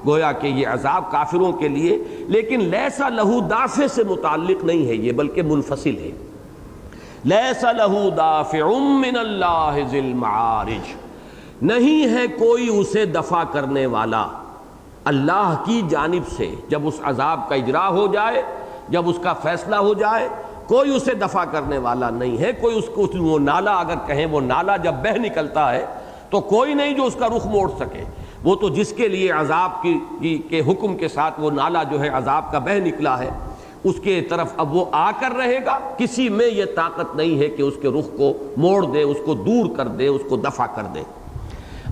گویا کہ یہ عذاب کافروں کے لیے، لیکن لیسا لہو دافع سے متعلق نہیں ہے یہ، بلکہ منفصل ہے۔ لیسا لہو دافع من اللہ ذی المعارج، نہیں ہے کوئی اسے دفع کرنے والا اللہ کی جانب سے۔ جب اس عذاب کا اجرا ہو جائے، جب اس کا فیصلہ ہو جائے، کوئی اسے دفع کرنے والا نہیں ہے۔ کوئی اس کو وہ نالا اگر کہیں، وہ نالا جب بہہ نکلتا ہے تو کوئی نہیں جو اس کا رخ موڑ سکے۔ وہ تو جس کے لیے عذاب کے حکم کے ساتھ وہ نالا جو ہے عذاب کا بہہ نکلا ہے، اس کے طرف اب وہ آ کر رہے گا، کسی میں یہ طاقت نہیں ہے کہ اس کے رخ کو موڑ دے، اس کو دور کر دے، اس کو دفع کر دے۔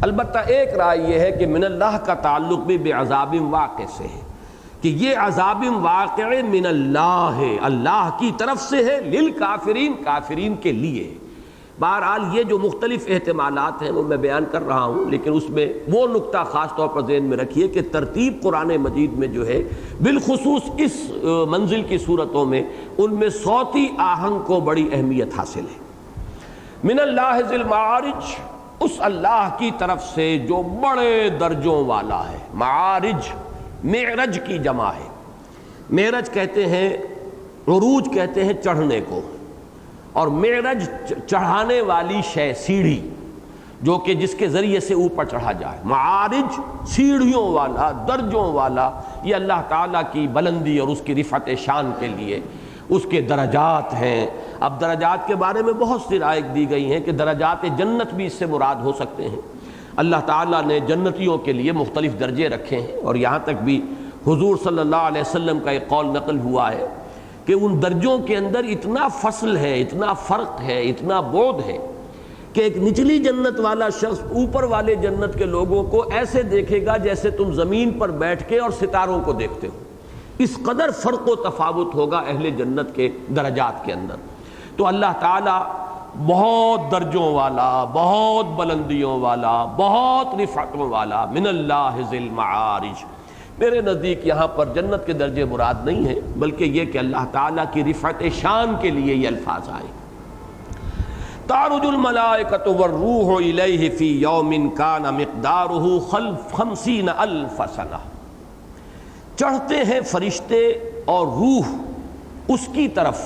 البتہ ایک رائے یہ ہے کہ من اللہ کا تعلق بھی بعذاب واقع سے ہے، کہ یہ عذاب واقع من اللہ ہے، اللہ کی طرف سے ہے، للکافرین، کافرین کے لیے۔ بہرحال یہ جو مختلف احتمالات ہیں وہ میں بیان کر رہا ہوں، لیکن اس میں وہ نقطہ خاص طور پر ذہن میں رکھیے کہ ترتیب قرآن مجید میں جو ہے بالخصوص اس منزل کی صورتوں میں ان میں صوتی آہنگ کو بڑی اہمیت حاصل ہے۔ من اللہ ذی المعارج، اس اللہ کی طرف سے جو بڑے درجوں والا ہے۔ معارج معرج کی جمع ہے، معرج کہتے ہیں، عروج کہتے ہیں چڑھنے کو، اور معرج چڑھانے والی شے، سیڑھی جو کہ جس کے ذریعے سے اوپر چڑھا جائے۔ معارج سیڑھیوں والا، درجوں والا، یہ اللہ تعالیٰ کی بلندی اور اس کی رفعت شان کے لیے اس کے درجات ہیں۔ اب درجات کے بارے میں بہت سی رائے دی گئی ہیں کہ درجات جنت بھی اس سے مراد ہو سکتے ہیں۔ اللہ تعالیٰ نے جنتیوں کے لیے مختلف درجے رکھے ہیں، اور یہاں تک بھی حضور صلی اللہ علیہ وسلم کا ایک قول نقل ہوا ہے کہ ان درجوں کے اندر اتنا فصل ہے، اتنا فرق ہے، اتنا بعد ہے کہ ایک نچلی جنت والا شخص اوپر والے جنت کے لوگوں کو ایسے دیکھے گا جیسے تم زمین پر بیٹھ کے اور ستاروں کو دیکھتے ہو۔ اس قدر فرق و تفاوت ہوگا اہل جنت کے درجات کے اندر۔ تو اللہ تعالیٰ بہت درجوں والا، بہت بلندیوں والا، بہت رفعتوں والا، من اللہ ذی المعارج۔ میرے نزدیک یہاں پر جنت کے درجے مراد نہیں ہیں، بلکہ یہ کہ اللہ تعالیٰ کی رفعت شان کے لیے یہ الفاظ آئے۔ تعرج الملائکۃ والروح الیہ فی یوم کان مقدارہ 50,000 سنہ، چڑھتے ہیں فرشتے اور روح اس کی طرف،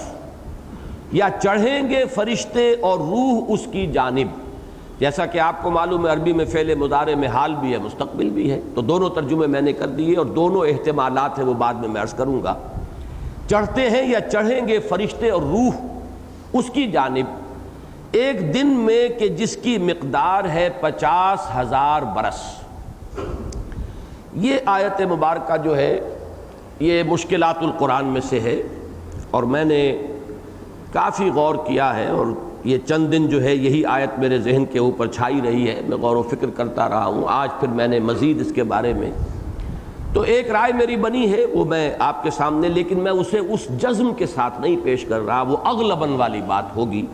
یا چڑھیں گے فرشتے اور روح اس کی جانب۔ جیسا کہ آپ کو معلوم ہے عربی میں فعل مضارع میں حال بھی ہے، مستقبل بھی ہے، تو دونوں ترجمے میں نے کر دیے، اور دونوں احتمالات ہیں وہ بعد میں عرض کروں گا۔ چڑھتے ہیں یا چڑھیں گے فرشتے اور روح اس کی جانب ایک دن میں کہ جس کی مقدار ہے 50,000 برس۔ یہ آیت مبارکہ جو ہے یہ مشکلات القرآن میں سے ہے، اور میں نے کافی غور کیا ہے، اور یہ چند دن جو ہے یہی آیت میرے ذہن کے اوپر چھائی رہی ہے، میں غور و فکر کرتا رہا ہوں۔ آج پھر میں نے مزید اس کے بارے میں تو ایک رائے میری بنی ہے، وہ میں آپ کے سامنے، لیکن میں اسے اس جزم کے ساتھ نہیں پیش کر رہا، وہ اغلباً والی بات ہوگی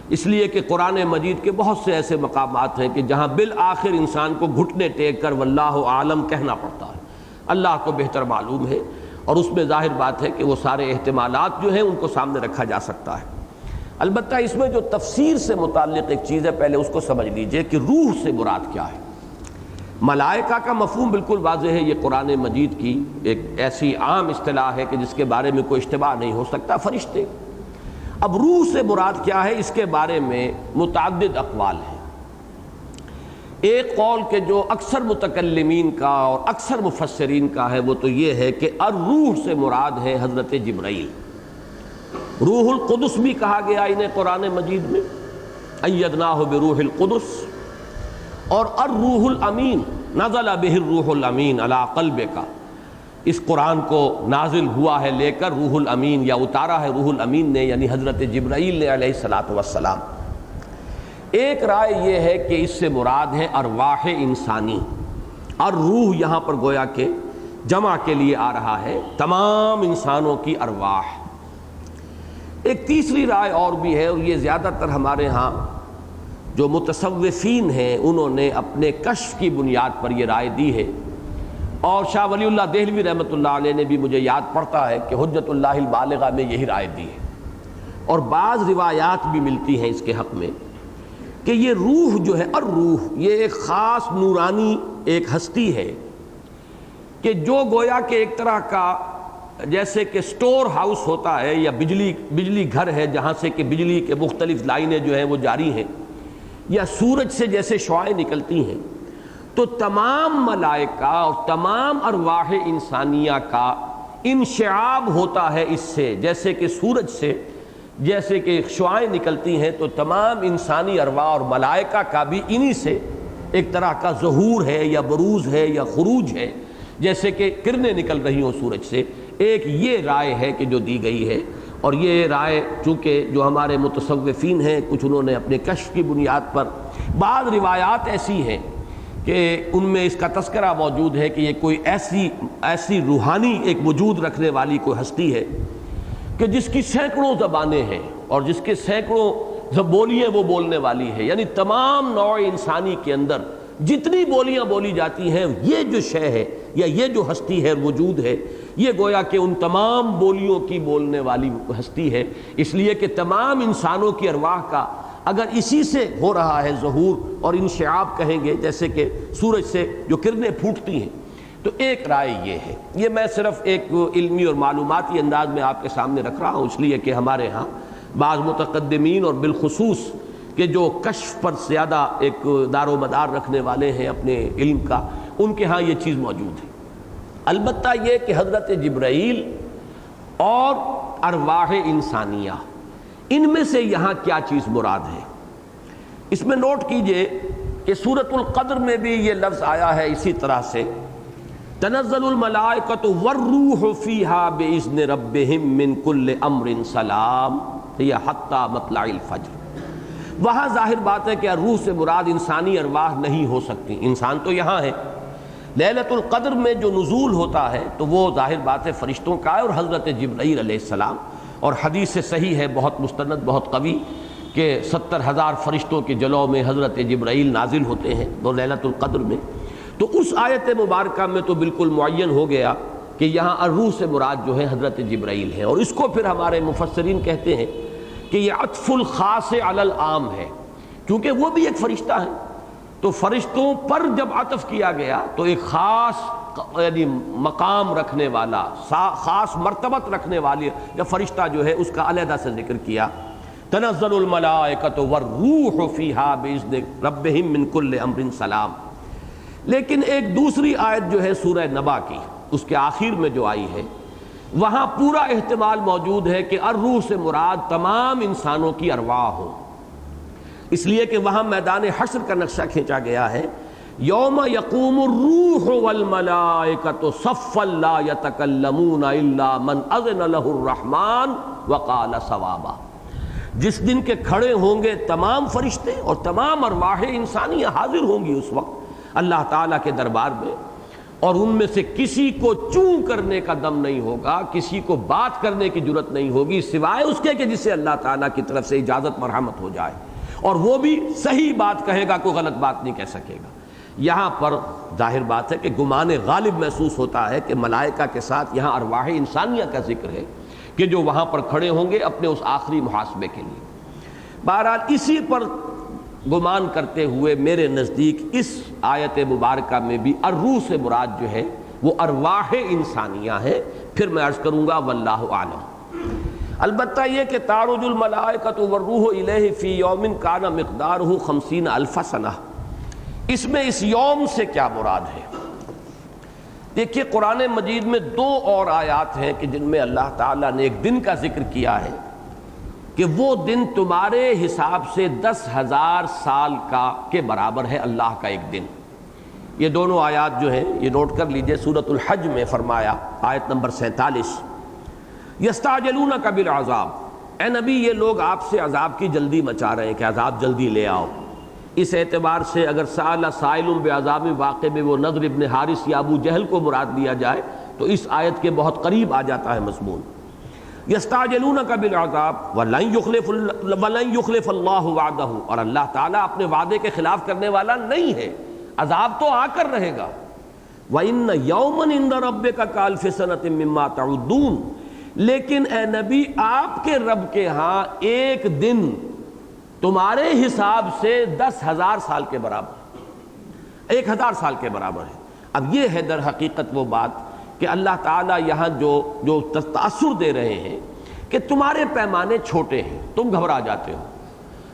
اس لیے کہ قرآن مجید کے بہت سے ایسے مقامات ہیں کہ جہاں بالآخر انسان کو گھٹنے ٹیک کر واللہ عالم کہنا پڑتا ہے، اللہ کو بہتر معلوم ہے، اور اس میں ظاہر بات ہے کہ وہ سارے احتمالات جو ہیں ان کو سامنے رکھا جا سکتا ہے۔ البتہ اس میں جو تفسیر سے متعلق ایک چیز ہے، پہلے اس کو سمجھ لیجئے کہ روح سے مراد کیا ہے۔ ملائکہ کا مفہوم بالکل واضح ہے، یہ قرآن مجید کی ایک ایسی عام اصطلاح ہے کہ جس کے بارے میں کوئی اشتباہ نہیں ہو سکتا، فرشتے۔ اب روح سے مراد کیا ہے، اس کے بارے میں متعدد اقوال ہیں۔ ایک قول کہ جو اکثر متکلمین کا اور اکثر مفسرین کا ہے وہ تو یہ ہے کہ الروح سے مراد ہے حضرت جبرائیل۔ روح القدس بھی کہا گیا انہیں قرآن مجید میں، ایدناہ بروح القدس، اور الروح الامین، نزل بہ الروح الامین علی قلبک، اس قرآن کو نازل ہوا ہے لے کر روح الامین، یا اتارا ہے روح الامین نے، یعنی حضرت جبرائیل نے علیہ الصلاۃ والسلام۔ ایک رائے یہ ہے کہ اس سے مراد ہے ارواح انسانی، اور روح یہاں پر گویا کہ جمع کے لیے آ رہا ہے، تمام انسانوں کی ارواح۔ ایک تیسری رائے اور بھی ہے، اور یہ زیادہ تر ہمارے ہاں جو متصوفین ہیں انہوں نے اپنے کشف کی بنیاد پر یہ رائے دی ہے، اور شاہ ولی اللہ دہلوی رحمۃ اللہ علیہ نے بھی، مجھے یاد پڑتا ہے کہ حجت اللہ البالغہ میں یہی رائے دی ہے، اور بعض روایات بھی ملتی ہیں اس کے حق میں کہ یہ روح جو ہے، الروح، یہ ایک خاص نورانی ایک ہستی ہے کہ جو گویا کہ ایک طرح کا جیسے کہ سٹور ہاؤس ہوتا ہے، یا بجلی گھر ہے جہاں سے کہ بجلی کے مختلف لائنیں جو ہیں وہ جاری ہیں، یا سورج سے جیسے شعاعیں نکلتی ہیں، تو تمام ملائکہ اور تمام ارواح انسانیہ کا انشعاب ہوتا ہے اس سے، جیسے کہ سورج سے جیسے کہ شعاعیں نکلتی ہیں، تو تمام انسانی ارواح اور ملائکہ کا بھی انہی سے ایک طرح کا ظہور ہے، یا بروز ہے، یا خروج ہے، جیسے کہ کرنیں نکل رہی ہوں سورج سے۔ ایک یہ رائے ہے کہ جو دی گئی ہے، اور یہ رائے چونکہ جو ہمارے متصوفین ہیں کچھ انہوں نے اپنے کشف کی بنیاد پر، بعض روایات ایسی ہیں کہ ان میں اس کا تذکرہ موجود ہے کہ یہ کوئی ایسی روحانی ایک وجود رکھنے والی کوئی ہستی ہے کہ جس کی سینکڑوں زبانیں ہیں، اور جس کے سینکڑوں بولیاں وہ بولنے والی ہے، یعنی تمام نوع انسانی کے اندر جتنی بولیاں بولی جاتی ہیں، یہ جو شے ہے یا یہ جو ہستی ہے، وجود ہے، یہ گویا کہ ان تمام بولیوں کی بولنے والی ہستی ہے۔ اس لیے کہ تمام انسانوں کی ارواح کا اگر اسی سے ہو رہا ہے ظہور اور انشعاب کہیں گے، جیسے کہ سورج سے جو کرنیں پھوٹتی ہیں، تو ایک رائے یہ ہے۔ یہ میں صرف ایک علمی اور معلوماتی انداز میں آپ کے سامنے رکھ رہا ہوں، اس لیے کہ ہمارے ہاں بعض متقدمین اور بالخصوص کہ جو کشف پر زیادہ ایک دار و مدار رکھنے والے ہیں اپنے علم کا، ان کے ہاں یہ چیز موجود ہے۔ البتہ یہ کہ حضرت جبرائیل اور ارواح انسانیہ، ان میں سے یہاں کیا چیز مراد ہے، اس میں نوٹ کیجئے کہ سورۃ القدر میں بھی یہ لفظ آیا ہے اسی طرح سے، تنزل الملائکۃ والروح فیہا بإذن ربہم من کل امر سلام ہی حتی مطلع الفجر۔ وہاں ظاہر بات ہے کہ روح سے مراد انسانی ارواح نہیں ہو سکتی، انسان تو یہاں ہے۔ لیلۃ القدر میں جو نزول ہوتا ہے تو وہ ظاہر بات ہے فرشتوں کا ہے، اور حضرت جبرائیل علیہ السلام، اور حدیث سے صحیح ہے، بہت مستند، بہت قوی، کہ 70,000 فرشتوں کے جلوہ میں حضرت جبرائیل نازل ہوتے ہیں وہ لیلۃ القدر میں۔ تو اس آیت مبارکہ میں تو بالکل معین ہو گیا کہ یہاں الروح سے مراد جو ہے حضرت جبرائیل ہے، اور اس کو پھر ہمارے مفسرین کہتے ہیں کہ یہ عطف الخاص علی العام ہے، کیونکہ وہ بھی ایک فرشتہ ہے، تو فرشتوں پر جب عطف کیا گیا تو ایک خاص یعنی مقام رکھنے والا، خاص مرتبت رکھنے والی یا فرشتہ جو ہے اس کا علیحدہ سے ذکر کیا۔ تنزل الملائکۃ والروح فیہا بإذن ربہم من کل امر سلام۔ لیکن ایک دوسری آیت جو ہے سورہ نبا کی، اس کے آخر میں جو آئی ہے، وہاں پورا احتمال موجود ہے کہ الروح سے مراد تمام انسانوں کی ارواح ہو، اس لیے کہ وہاں میدان حشر کا نقشہ کھینچا گیا ہے، یوم یقوم الروح والملائکۃ صفا لا یتکلمون الا من اذن له الرحمن وقال صوابا۔ جس دن کے کھڑے ہوں گے تمام فرشتے اور تمام ارواح انسانیہ حاضر ہوں گی اس وقت اللہ تعالیٰ کے دربار میں، اور ان میں سے کسی کو چوں کرنے کا دم نہیں ہوگا، کسی کو بات کرنے کی جرت نہیں ہوگی سوائے اس کے کہ جسے اللہ تعالیٰ کی طرف سے اجازت مرحمت ہو جائے، اور وہ بھی صحیح بات کہے گا، کوئی غلط بات نہیں کہہ سکے گا۔ یہاں پر ظاہر بات ہے کہ گمان غالب محسوس ہوتا ہے کہ ملائکہ کے ساتھ یہاں ارواح انسانیہ کا ذکر ہے کہ جو وہاں پر کھڑے ہوں گے اپنے اس آخری محاسبے کے لیے۔ بہرحال اسی پر گمان کرتے ہوئے میرے نزدیک اس آیت مبارکہ میں بھی الروح سے مراد جو ہے وہ ارواح انسانیہ ہے۔ پھر میں عرض کروں گا واللہ اعلم۔ البتہ یہ کہ تعرج الملائکۃ والروح الیہ فی یوم کان مقدارہ 50,000 سنہ، اس میں اس یوم سے کیا مراد ہے؟ دیکھیے قرآن مجید میں 2 اور آیات ہیں کہ جن میں اللہ تعالیٰ نے ایک دن کا ذکر کیا ہے کہ وہ دن تمہارے حساب سے 10,000 سال کے برابر ہے، اللہ کا ایک دن۔ یہ دونوں آیات جو ہیں یہ نوٹ کر لیجئے، سورۃ الحج میں فرمایا آیت نمبر 47، یستعجلونک بالعذاب، اے نبی یہ لوگ آپ سے عذاب کی جلدی مچا رہے ہیں کہ عذاب جلدی لے آؤ۔ اس اعتبار سے اگر سأل سائل بعذاب واقع میں وہ نضر ابن حارث یا ابو جہل کو مراد لیا جائے تو اس آیت کے بہت قریب آ جاتا ہے مضمون۔ یستعجلونک بالعذاب ولن یخلف اللہ وعدہ، اور اللہ تعالیٰ اپنے وعدے کے خلاف کرنے والا نہیں ہے، عذاب تو آ کر رہے گا۔ وَإِنَّ يَوْمًا عِندَ رَبِّكَ كَأَلْفِ سَنَةٍ مِّمَّا تَعُدُّونَ، لیکن اے نبی آپ کے رب کے ہاں ایک دن تمہارے حساب سے 10,000 سال کے برابر، 1,000 سال کے برابر ہے۔ اب یہ ہے در حقیقت وہ بات کہ اللہ تعالیٰ یہاں جو تاثر دے رہے ہیں کہ تمہارے پیمانے چھوٹے ہیں، تم گھبرا جاتے ہو،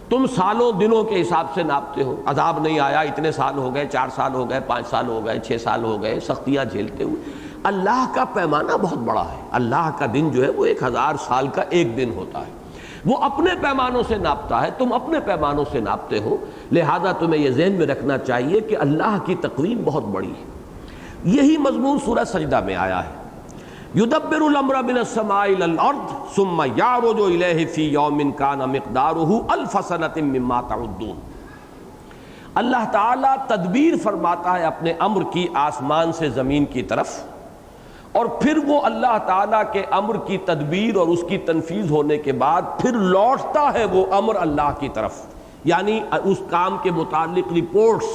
تم سالوں دنوں کے حساب سے ناپتے ہو، عذاب نہیں آیا، اتنے سال ہو گئے، 4 سال ہو گئے، 5 سال ہو گئے، 6 سال ہو گئے، سختیاں جھیلتے ہوئے۔ اللہ کا پیمانہ بہت بڑا ہے، اللہ کا دن جو ہے وہ 1,000 سال کا ایک دن ہوتا ہے، وہ اپنے پیمانوں سے ناپتا ہے، تم اپنے پیمانوں سے ناپتے ہو، لہذا تمہیں یہ ذہن میں رکھنا چاہیے کہ اللہ کی تقویم بہت بڑی ہے۔ یہی مضمون سورہ سجدہ میں آیا ہے، یدبر الامر من السماء الى الارض ثم یعرج الیہ فی یوم کان مقدارہ 1000 سنۃ مما تعدون۔ اللہ تعالیٰ تدبیر فرماتا ہے اپنے امر کی آسمان سے زمین کی طرف، اور پھر وہ اللہ تعالیٰ کے امر کی تدبیر اور اس کی تنفیذ ہونے کے بعد پھر لوٹتا ہے وہ امر اللہ کی طرف، یعنی اس کام کے متعلق رپورٹس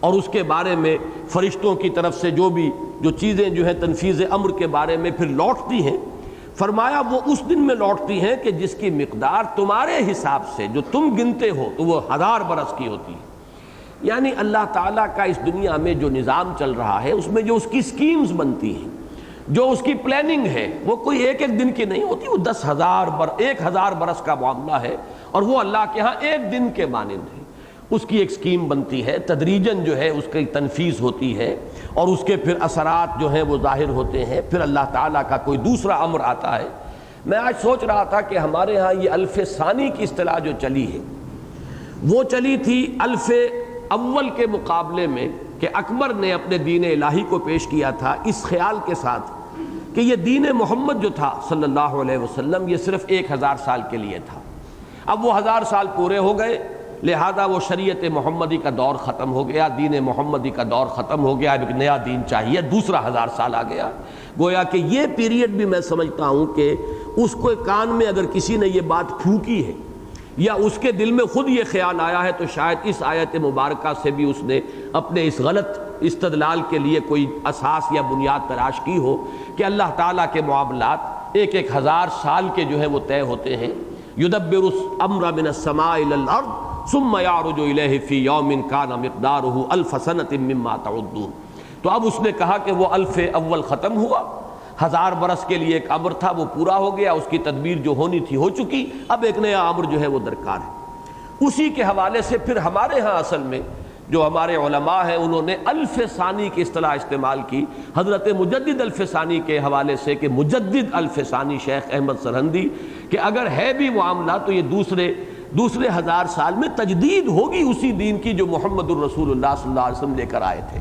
اور اس کے بارے میں فرشتوں کی طرف سے جو چیزیں جو ہیں تنفیذ امر کے بارے میں پھر لوٹتی ہیں۔ فرمایا وہ اس دن میں لوٹتی ہیں کہ جس کی مقدار تمہارے حساب سے جو تم گنتے ہو تو وہ 1000 برس کی ہوتی ہے۔ یعنی اللہ تعالیٰ کا اس دنیا میں جو نظام چل رہا ہے، اس میں جو اس کی سکیمز بنتی ہیں، جو اس کی پلاننگ ہے، وہ کوئی ایک دن کی نہیں ہوتی، وہ 10,000 برس کا معاملہ ہے، اور وہ اللہ کے ہاں ایک دن کے مانند ہے۔ اس کی ایک سکیم بنتی ہے، تدریجاً جو ہے اس کی تنفیذ ہوتی ہے، اور اس کے پھر اثرات جو ہیں وہ ظاہر ہوتے ہیں، پھر اللہ تعالیٰ کا کوئی دوسرا امر آتا ہے۔ میں آج سوچ رہا تھا کہ ہمارے ہاں یہ الف ثانی کی اصطلاح جو چلی ہے وہ چلی تھی الف اول کے مقابلے میں، کہ اکبر نے اپنے دین الہی کو پیش کیا تھا اس خیال کے ساتھ کہ یہ دین محمد جو تھا صلی اللہ علیہ وسلم یہ صرف 1000 سال کے لیے تھا۔ اب وہ 1000 سال پورے ہو گئے، لہذا وہ شریعت محمدی کا دور ختم ہو گیا، دین محمدی کا دور ختم ہو گیا، اب ایک نیا دین چاہیے، دوسرا 1000 سال آ گیا۔ گویا کہ یہ پیریڈ بھی میں سمجھتا ہوں کہ اس کو کان میں اگر کسی نے یہ بات پھونکی ہے یا اس کے دل میں خود یہ خیال آیا ہے تو شاید اس آیت مبارکہ سے بھی اس نے اپنے اس غلط استدلال کے لیے کوئی اساس یا بنیاد تلاش کی ہو کہ اللہ تعالیٰ کے معاملات 1000 سال کے جو ہے وہ طے ہوتے ہیں۔ یدبر الامر من السماء الى الارض ثم یعرج الیہ فی یوم کان مقدارہ 1000 سنۃ مما تعدون۔ تو اب اس نے کہا کہ وہ الف اول ختم ہوا، 1000 برس کے لیے ایک امر تھا وہ پورا ہو گیا، اس کی تدبیر جو ہونی تھی ہو چکی، اب ایک نیا امر جو ہے وہ درکار ہے۔ اسی کے حوالے سے پھر ہمارے ہاں اصل میں جو ہمارے علماء ہیں انہوں نے الف ثانی کی اصطلاح استعمال کی، حضرت مجدد الف ثانی کے حوالے سے کہ مجدد الف ثانی شیخ احمد سرہندی، کہ اگر ہے بھی معاملہ تو یہ دوسرے 1000 سال میں تجدید ہوگی اسی دین کی جو محمد الرسول اللہ صلی اللہ علیہ وسلم لے کر آئے تھے،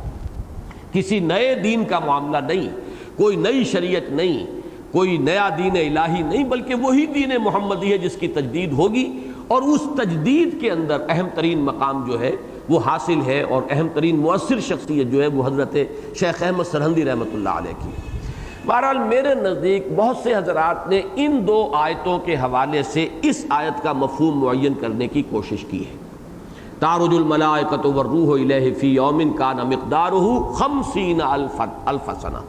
کسی نئے دین کا معاملہ نہیں، کوئی نئی شریعت نہیں، کوئی نیا دین الہی نہیں، بلکہ وہی دین محمدی ہے جس کی تجدید ہوگی، اور اس تجدید کے اندر اہم ترین مقام جو ہے وہ حاصل ہے، اور اہم ترین مؤثر شخصیت جو ہے وہ حضرت شیخ احمد سرہندی رحمۃ اللہ علیہ کی۔ بہرحال میرے نزدیک بہت سے حضرات نے ان دو آیتوں کے حوالے سے اس آیت کا مفہوم معین کرنے کی کوشش کی ہے۔ تعرج الملائکۃ والروح الیہ فی یوم کان مقدارہ 50,000 سنہ۔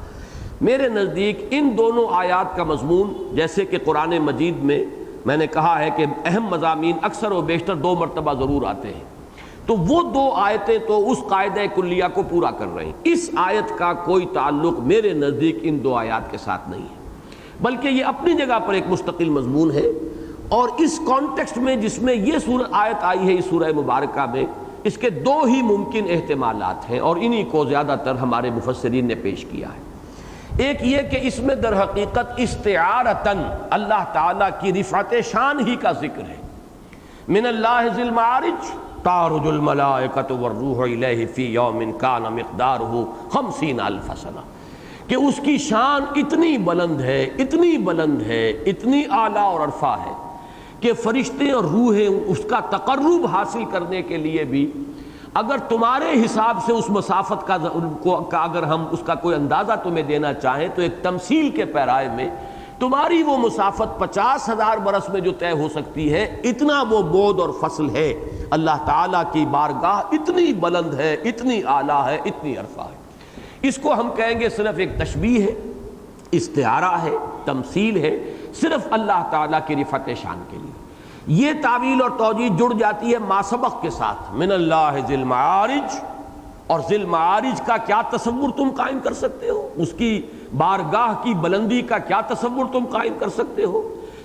میرے نزدیک ان دونوں آیات کا مضمون، جیسے کہ قرآن مجید میں نے کہا ہے کہ اہم مضامین اکثر و بیشتر 2 مرتبہ ضرور آتے ہیں، تو وہ 2 آیتیں تو اس قاعدہ کلیہ کو پورا کر رہی ہیں۔ اس آیت کا کوئی تعلق میرے نزدیک ان 2 آیات کے ساتھ نہیں ہے، بلکہ یہ اپنی جگہ پر ایک مستقل مضمون ہے، اور اس کانٹیکسٹ میں جس میں یہ آیت آئی ہے اس سورہ مبارکہ میں، اس کے 2 ہی ممکن احتمالات ہیں، اور انہی کو زیادہ تر ہمارے مفسرین نے پیش کیا ہے۔ ایک یہ کہ اس میں در حقیقت استعارتاً اللہ تعالیٰ کی رفعت شان ہی کا ذکر ہے۔ من اللہ ذی المعارج تعرج الملائکۃ والروح الیہ فی یوم کان مقدارہ 50,000 سنہ، کہ اس کی شان اتنی بلند ہے، اتنی بلند ہے، اتنی اعلیٰ اور عرفہ ہے کہ فرشتے اور روحیں اس کا تقرب حاصل کرنے کے لیے بھی اگر تمہارے حساب سے اس مسافت کا اگر ہم اس کا کوئی اندازہ تمہیں دینا چاہیں تو ایک تمثیل کے پیرائے میں تمہاری وہ مسافت 50,000 برس میں جو طے ہو سکتی ہے، اتنا وہ بعد اور فصل ہے۔ اللہ تعالیٰ کی بارگاہ اتنی بلند ہے، اتنی اعلیٰ ہے، اتنی عرفہ ہے۔ اس کو ہم کہیں گے صرف ایک تشبیہ ہے، استعارہ ہے، تمثیل ہے، صرف اللہ تعالیٰ کی رفعت شان کے لیے۔ یہ تعویل اور توجیہ جڑ جاتی ہے ما سبق کے ساتھ، من اللہ ذی المعارج، اور ذی المعارج کا کیا تصور تم قائم کر سکتے ہو؟ اس کی بارگاہ کی بلندی کا کیا تصور تم قائم کر سکتے ہو؟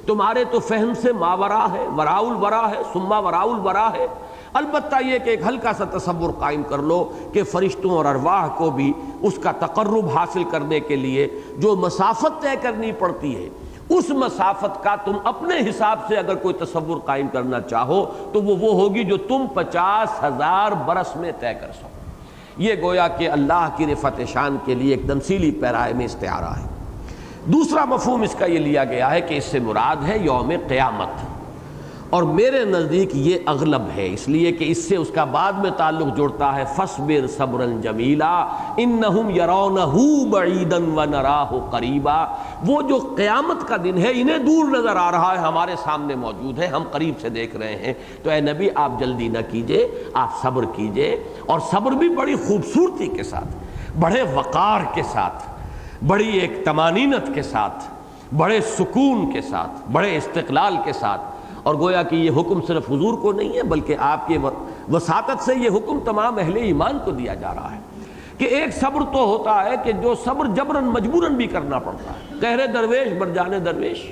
تمہارے تو فہم سے ماورا ہے، وراء الورا ہے، ثم وراء الورا ہے۔ البتہ یہ کہ ایک ہلکا سا تصور قائم کر لو کہ فرشتوں اور ارواح کو بھی اس کا تقرب حاصل کرنے کے لیے جو مسافت طے کرنی پڑتی ہے، اس مسافت کا تم اپنے حساب سے اگر کوئی تصور قائم کرنا چاہو تو وہ ہوگی جو تم 50,000 برس میں طے کر سکو۔ یہ گویا کہ اللہ کی رفعت شان کے لیے ایک تمثیلی پیرائے میں استعارہ ہے۔ دوسرا مفہوم اس کا یہ لیا گیا ہے کہ اس سے مراد ہے یوم قیامت، اور میرے نزدیک یہ اغلب ہے، اس لیے کہ اس سے اس کا بعد میں تعلق جڑتا ہے فاصبر صبرا جمیلا انہم یرونہ بعیدا ونراہ قریبا۔ وہ جو قیامت کا دن ہے انہیں دور نظر آ رہا ہے، ہمارے سامنے موجود ہے، ہم قریب سے دیکھ رہے ہیں، تو اے نبی آپ جلدی نہ کیجئے، آپ صبر کیجئے، اور صبر بھی بڑی خوبصورتی کے ساتھ، بڑے وقار کے ساتھ، بڑی ایک طمانینت کے ساتھ، بڑے سکون کے ساتھ، بڑے استقلال کے ساتھ۔ اور گویا کہ یہ حکم صرف حضور کو نہیں ہے بلکہ آپ کے وساطت سے یہ حکم تمام اہل ایمان کو دیا جا رہا ہے کہ ایک صبر تو ہوتا ہے کہ جو صبر جبراً مجبوراً بھی کرنا پڑتا ہے۔ قہر درویش بر جانے درویش،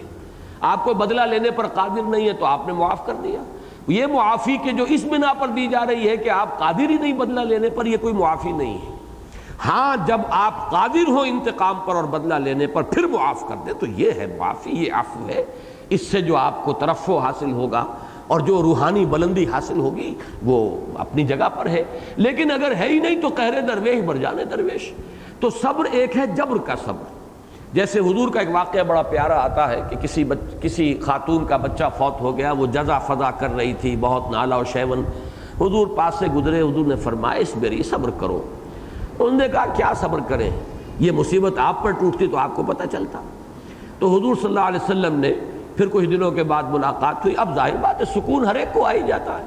آپ کو بدلہ لینے پر قادر نہیں ہے تو آپ نے معاف کر دیا۔ یہ معافی کہ جو اس بنا پر دی جا رہی ہے کہ آپ قادر ہی نہیں بدلہ لینے پر، یہ کوئی معافی نہیں ہے۔ ہاں جب آپ قادر ہو انتقام پر اور بدلہ لینے پر پھر معاف کر دیں تو یہ ہے معافی، یہ عفو ہے۔ اس سے جو آپ کو ترفع حاصل ہوگا اور جو روحانی بلندی حاصل ہوگی وہ اپنی جگہ پر ہے، لیکن اگر ہے ہی نہیں تو قہر درویش بر جانے درویش۔ تو صبر ایک ہے جبر کا صبر، جیسے حضور کا ایک واقعہ بڑا پیارا آتا ہے کہ کسی خاتون کا بچہ فوت ہو گیا، وہ جزا فضا کر رہی تھی، بہت نالا و شیون، حضور پاس سے گزرے، حضور نے فرمایا اصبری، صبر کرو۔ انہوں نے کہا کیا صبر کریں، یہ مصیبت آپ پر ٹوٹتی تو آپ کو پتہ چلتا۔ تو حضور صلی اللہ علیہ وسلم نے پھر کچھ دنوں کے بعد ملاقات ہوئی، اب ظاہر بات ہے سکون ہر ایک کو آ ہی جاتا ہے،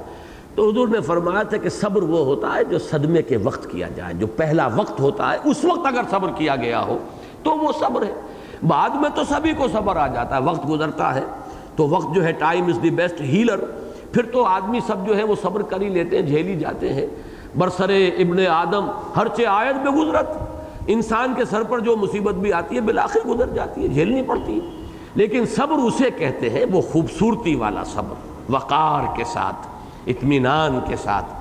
تو حضور نے فرمایا تھا کہ صبر وہ ہوتا ہے جو صدمے کے وقت کیا جائے، جو پہلا وقت ہوتا ہے اس وقت اگر صبر کیا گیا ہو تو وہ صبر ہے۔ بعد میں تو سبھی کو صبر آ جاتا ہے، وقت گزرتا ہے تو وقت جو ہے time is the best healer, پھر تو آدمی سب جو ہے وہ صبر کر ہی لیتے ہیں، جھیل ہی جاتے ہیں۔ برسر ابن آدم ہرچہ آیت میں گزرت، انسان کے سر پر جو مصیبت بھی آتی ہے بالآخر گزر جاتی ہے، جھیلنی پڑتی ہے۔ لیکن صبر اسے کہتے ہیں وہ خوبصورتی والا صبر، وقار کے ساتھ، اطمینان کے ساتھ،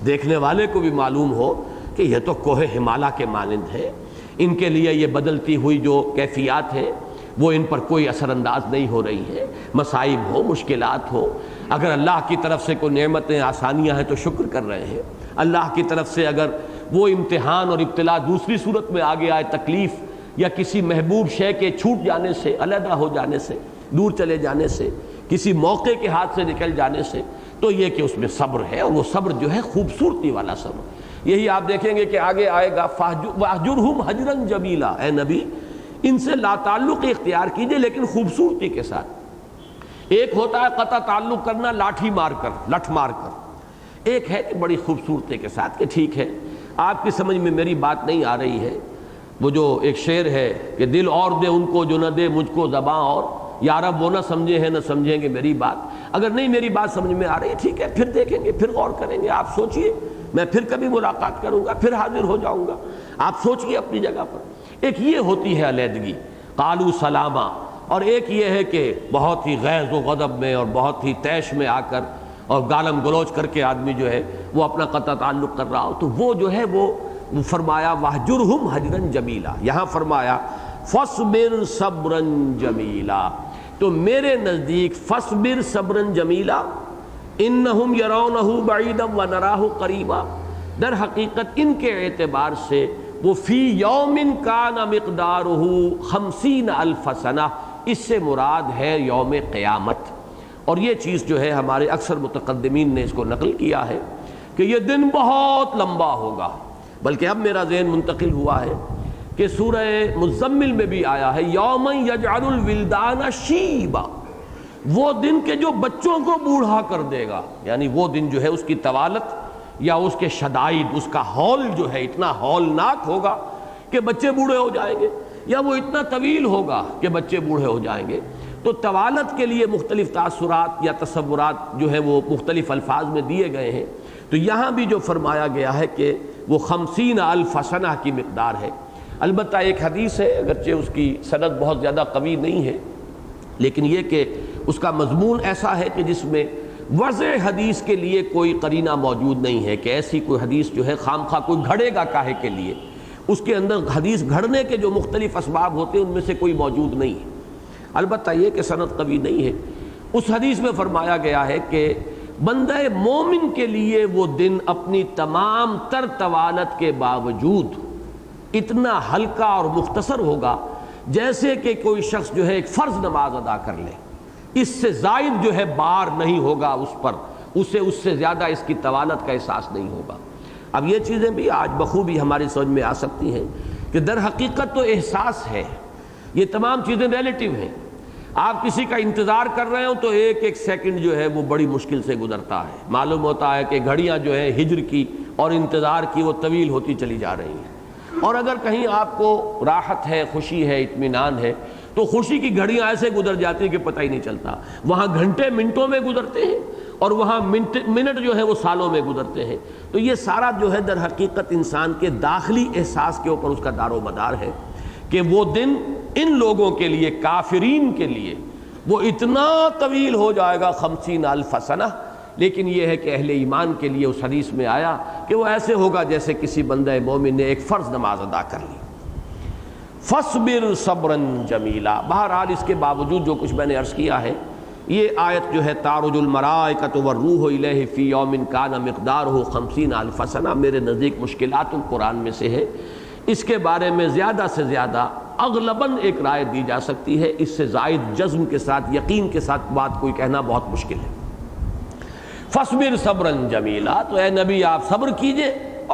دیکھنے والے کو بھی معلوم ہو کہ یہ تو کوہ ہمالیہ کے مانند ہے، ان کے لیے یہ بدلتی ہوئی جو کیفیات ہیں وہ ان پر کوئی اثر انداز نہیں ہو رہی ہے، مصائب ہو، مشکلات ہو، اگر اللہ کی طرف سے کوئی نعمتیں آسانیاں ہیں تو شکر کر رہے ہیں، اللہ کی طرف سے اگر وہ امتحان اور ابتلا دوسری صورت میں آگے آئے، تکلیف یا کسی محبوب شے کے چھوٹ جانے سے، علیحدہ ہو جانے سے، دور چلے جانے سے، کسی موقع کے ہاتھ سے نکل جانے سے، تو یہ کہ اس میں صبر ہے، اور وہ صبر جو ہے خوبصورتی والا صبر۔ یہی آپ دیکھیں گے کہ آگے آئے گا وَاہْجُرْهُمْ هَجْرًا جَمِيلًا، اے نبی ان سے لا تعلق اختیار کیجئے لیکن خوبصورتی کے ساتھ۔ ایک ہوتا ہے قطع تعلق کرنا لاٹھی مار کر، لٹھ مار کر، ایک ہے کہ بڑی خوبصورتی کے ساتھ کہ ٹھیک ہے آپ کی سمجھ میں میری بات نہیں آ رہی ہے، وہ جو ایک شعر ہے کہ دل اور دے ان کو جو نہ دے مجھ کو زباں اور، یا رب وہ نہ سمجھے ہیں نہ سمجھیں گے میری بات۔ اگر نہیں میری بات سمجھ میں آ رہی ہے ٹھیک ہے، پھر دیکھیں گے، پھر غور کریں گے، آپ سوچئے، میں پھر کبھی ملاقات کروں گا، پھر حاضر ہو جاؤں گا، آپ سوچئے اپنی جگہ پر۔ ایک یہ ہوتی ہے علیحدگی، قالوا سلاما، اور ایک یہ ہے کہ بہت ہی غیظ و غضب میں اور بہت ہی طیش میں آ کر اور گالم گلوچ کر کے آدمی جو ہے وہ اپنا قطع تعلق کر رہا ہو، تو وہ جو ہے وہ فرمایا وَاہْجُرْهُمْ هَجْرًا جَمِيلًا، یہاں فرمایا فَاصْبِرْ صَبْرًا جَمِيلًا، تو میرے نزدیک فَاصْبِرْ صَبْرًا جَمِيلًا إِنَّهُمْ يَرَوْنَهُ بَعِيدًا وَنَرَاهُ قَرِيبًا، در حقیقت ان کے اعتبار سے وہ فی یوم کان مقدارہ 50,000 سنہ، اس سے مراد ہے یوم قیامت۔ اور یہ چیز جو ہے ہمارے اکثر متقدمین نے اس کو نقل کیا ہے کہ یہ دن بہت لمبا ہوگا، بلکہ اب میرا ذہن منتقل ہوا ہے کہ سورہ مزمل میں بھی آیا ہے یوم یجعل الولدان شیبا، وہ دن کے جو بچوں کو بوڑھا کر دے گا، یعنی وہ دن جو ہے اس کی طوالت یا اس کے شدائد، اس کا ہول جو ہے اتنا ہولناک ہوگا کہ بچے بوڑھے ہو جائیں گے، یا وہ اتنا طویل ہوگا کہ بچے بوڑھے ہو جائیں گے۔ تو طوالت کے لیے مختلف تاثرات یا تصورات جو ہیں وہ مختلف الفاظ میں دیے گئے ہیں، تو یہاں بھی جو فرمایا گیا ہے کہ وہ 50,000 سنہ کی مقدار ہے۔ البتہ ایک حدیث ہے، اگرچہ اس کی سند بہت زیادہ قوی نہیں ہے، لیکن یہ کہ اس کا مضمون ایسا ہے کہ جس میں وضع حدیث کے لیے کوئی قرینہ موجود نہیں ہے، کہ ایسی کوئی حدیث جو ہے خام خواہ کوئی گھڑے گا کاہے کے لیے، اس کے اندر حدیث گھڑنے کے جو مختلف اسباب ہوتے ہیں ان میں سے کوئی موجود نہیں ہے۔ البتہ یہ کہ سند قوی نہیں ہے۔ اس حدیث میں فرمایا گیا ہے کہ بندہ مومن کے لیے وہ دن اپنی تمام تر طوالت کے باوجود اتنا ہلکا اور مختصر ہوگا جیسے کہ کوئی شخص جو ہے ایک فرض نماز ادا کر لے، اس سے زائد جو ہے بار نہیں ہوگا اس پر، اسے اس سے زیادہ اس کی طوالت کا احساس نہیں ہوگا۔ اب یہ چیزیں بھی آج بخوبی ہماری سمجھ میں آ سکتی ہیں کہ در حقیقت تو احساس ہے، یہ تمام چیزیں ریلیٹیو ہیں۔ آپ کسی کا انتظار کر رہے ہوں تو ایک ایک سیکنڈ جو ہے وہ بڑی مشکل سے گزرتا ہے، معلوم ہوتا ہے کہ گھڑیاں جو ہے ہجر کی اور انتظار کی وہ طویل ہوتی چلی جا رہی ہیں۔ اور اگر کہیں آپ کو راحت ہے، خوشی ہے، اطمینان ہے، تو خوشی کی گھڑیاں ایسے گزر جاتی ہیں کہ پتہ ہی نہیں چلتا، وہاں گھنٹے منٹوں میں گزرتے ہیں اور وہاں منٹ جو ہے وہ سالوں میں گزرتے ہیں۔ تو یہ سارا جو ہے در حقیقت انسان کے داخلی احساس کے اوپر اس کا دار و مدار ہے کہ وہ دن ان لوگوں کے لیے، کافرین کے لیے وہ اتنا طویل ہو جائے گا 50,000 سنہ، لیکن یہ ہے کہ اہل ایمان کے لیے اس حدیث میں آیا کہ وہ ایسے ہوگا جیسے کسی بندہ مومن نے ایک فرض نماز ادا کر لی۔ فَاصْبِرْ صَبْرًا جَمِيلًا، بہرحال اس کے باوجود جو کچھ میں نے عرض کیا ہے، یہ آیت جو ہے تَعْرُجُ الْمَلَائِکَةُ وَالرُّوحُ إِلَيْهِ فِي يَوْمٍ كَانَ مِقْدَارُهُ 50,000 سنہ، میرے نزدیک مشکلات القرآن میں سے ہے۔ اس کے بارے میں زیادہ سے زیادہ اغلباً ایک رائے دی جا سکتی ہے، اس سے زائد جزم کے ساتھ، یقین کے ساتھ بات کوئی کہنا بہت مشکل ہے۔ فَاصْبِرْ صَبْرًا جَمِيلًا، تو اے نبی آپ صبر کیجئے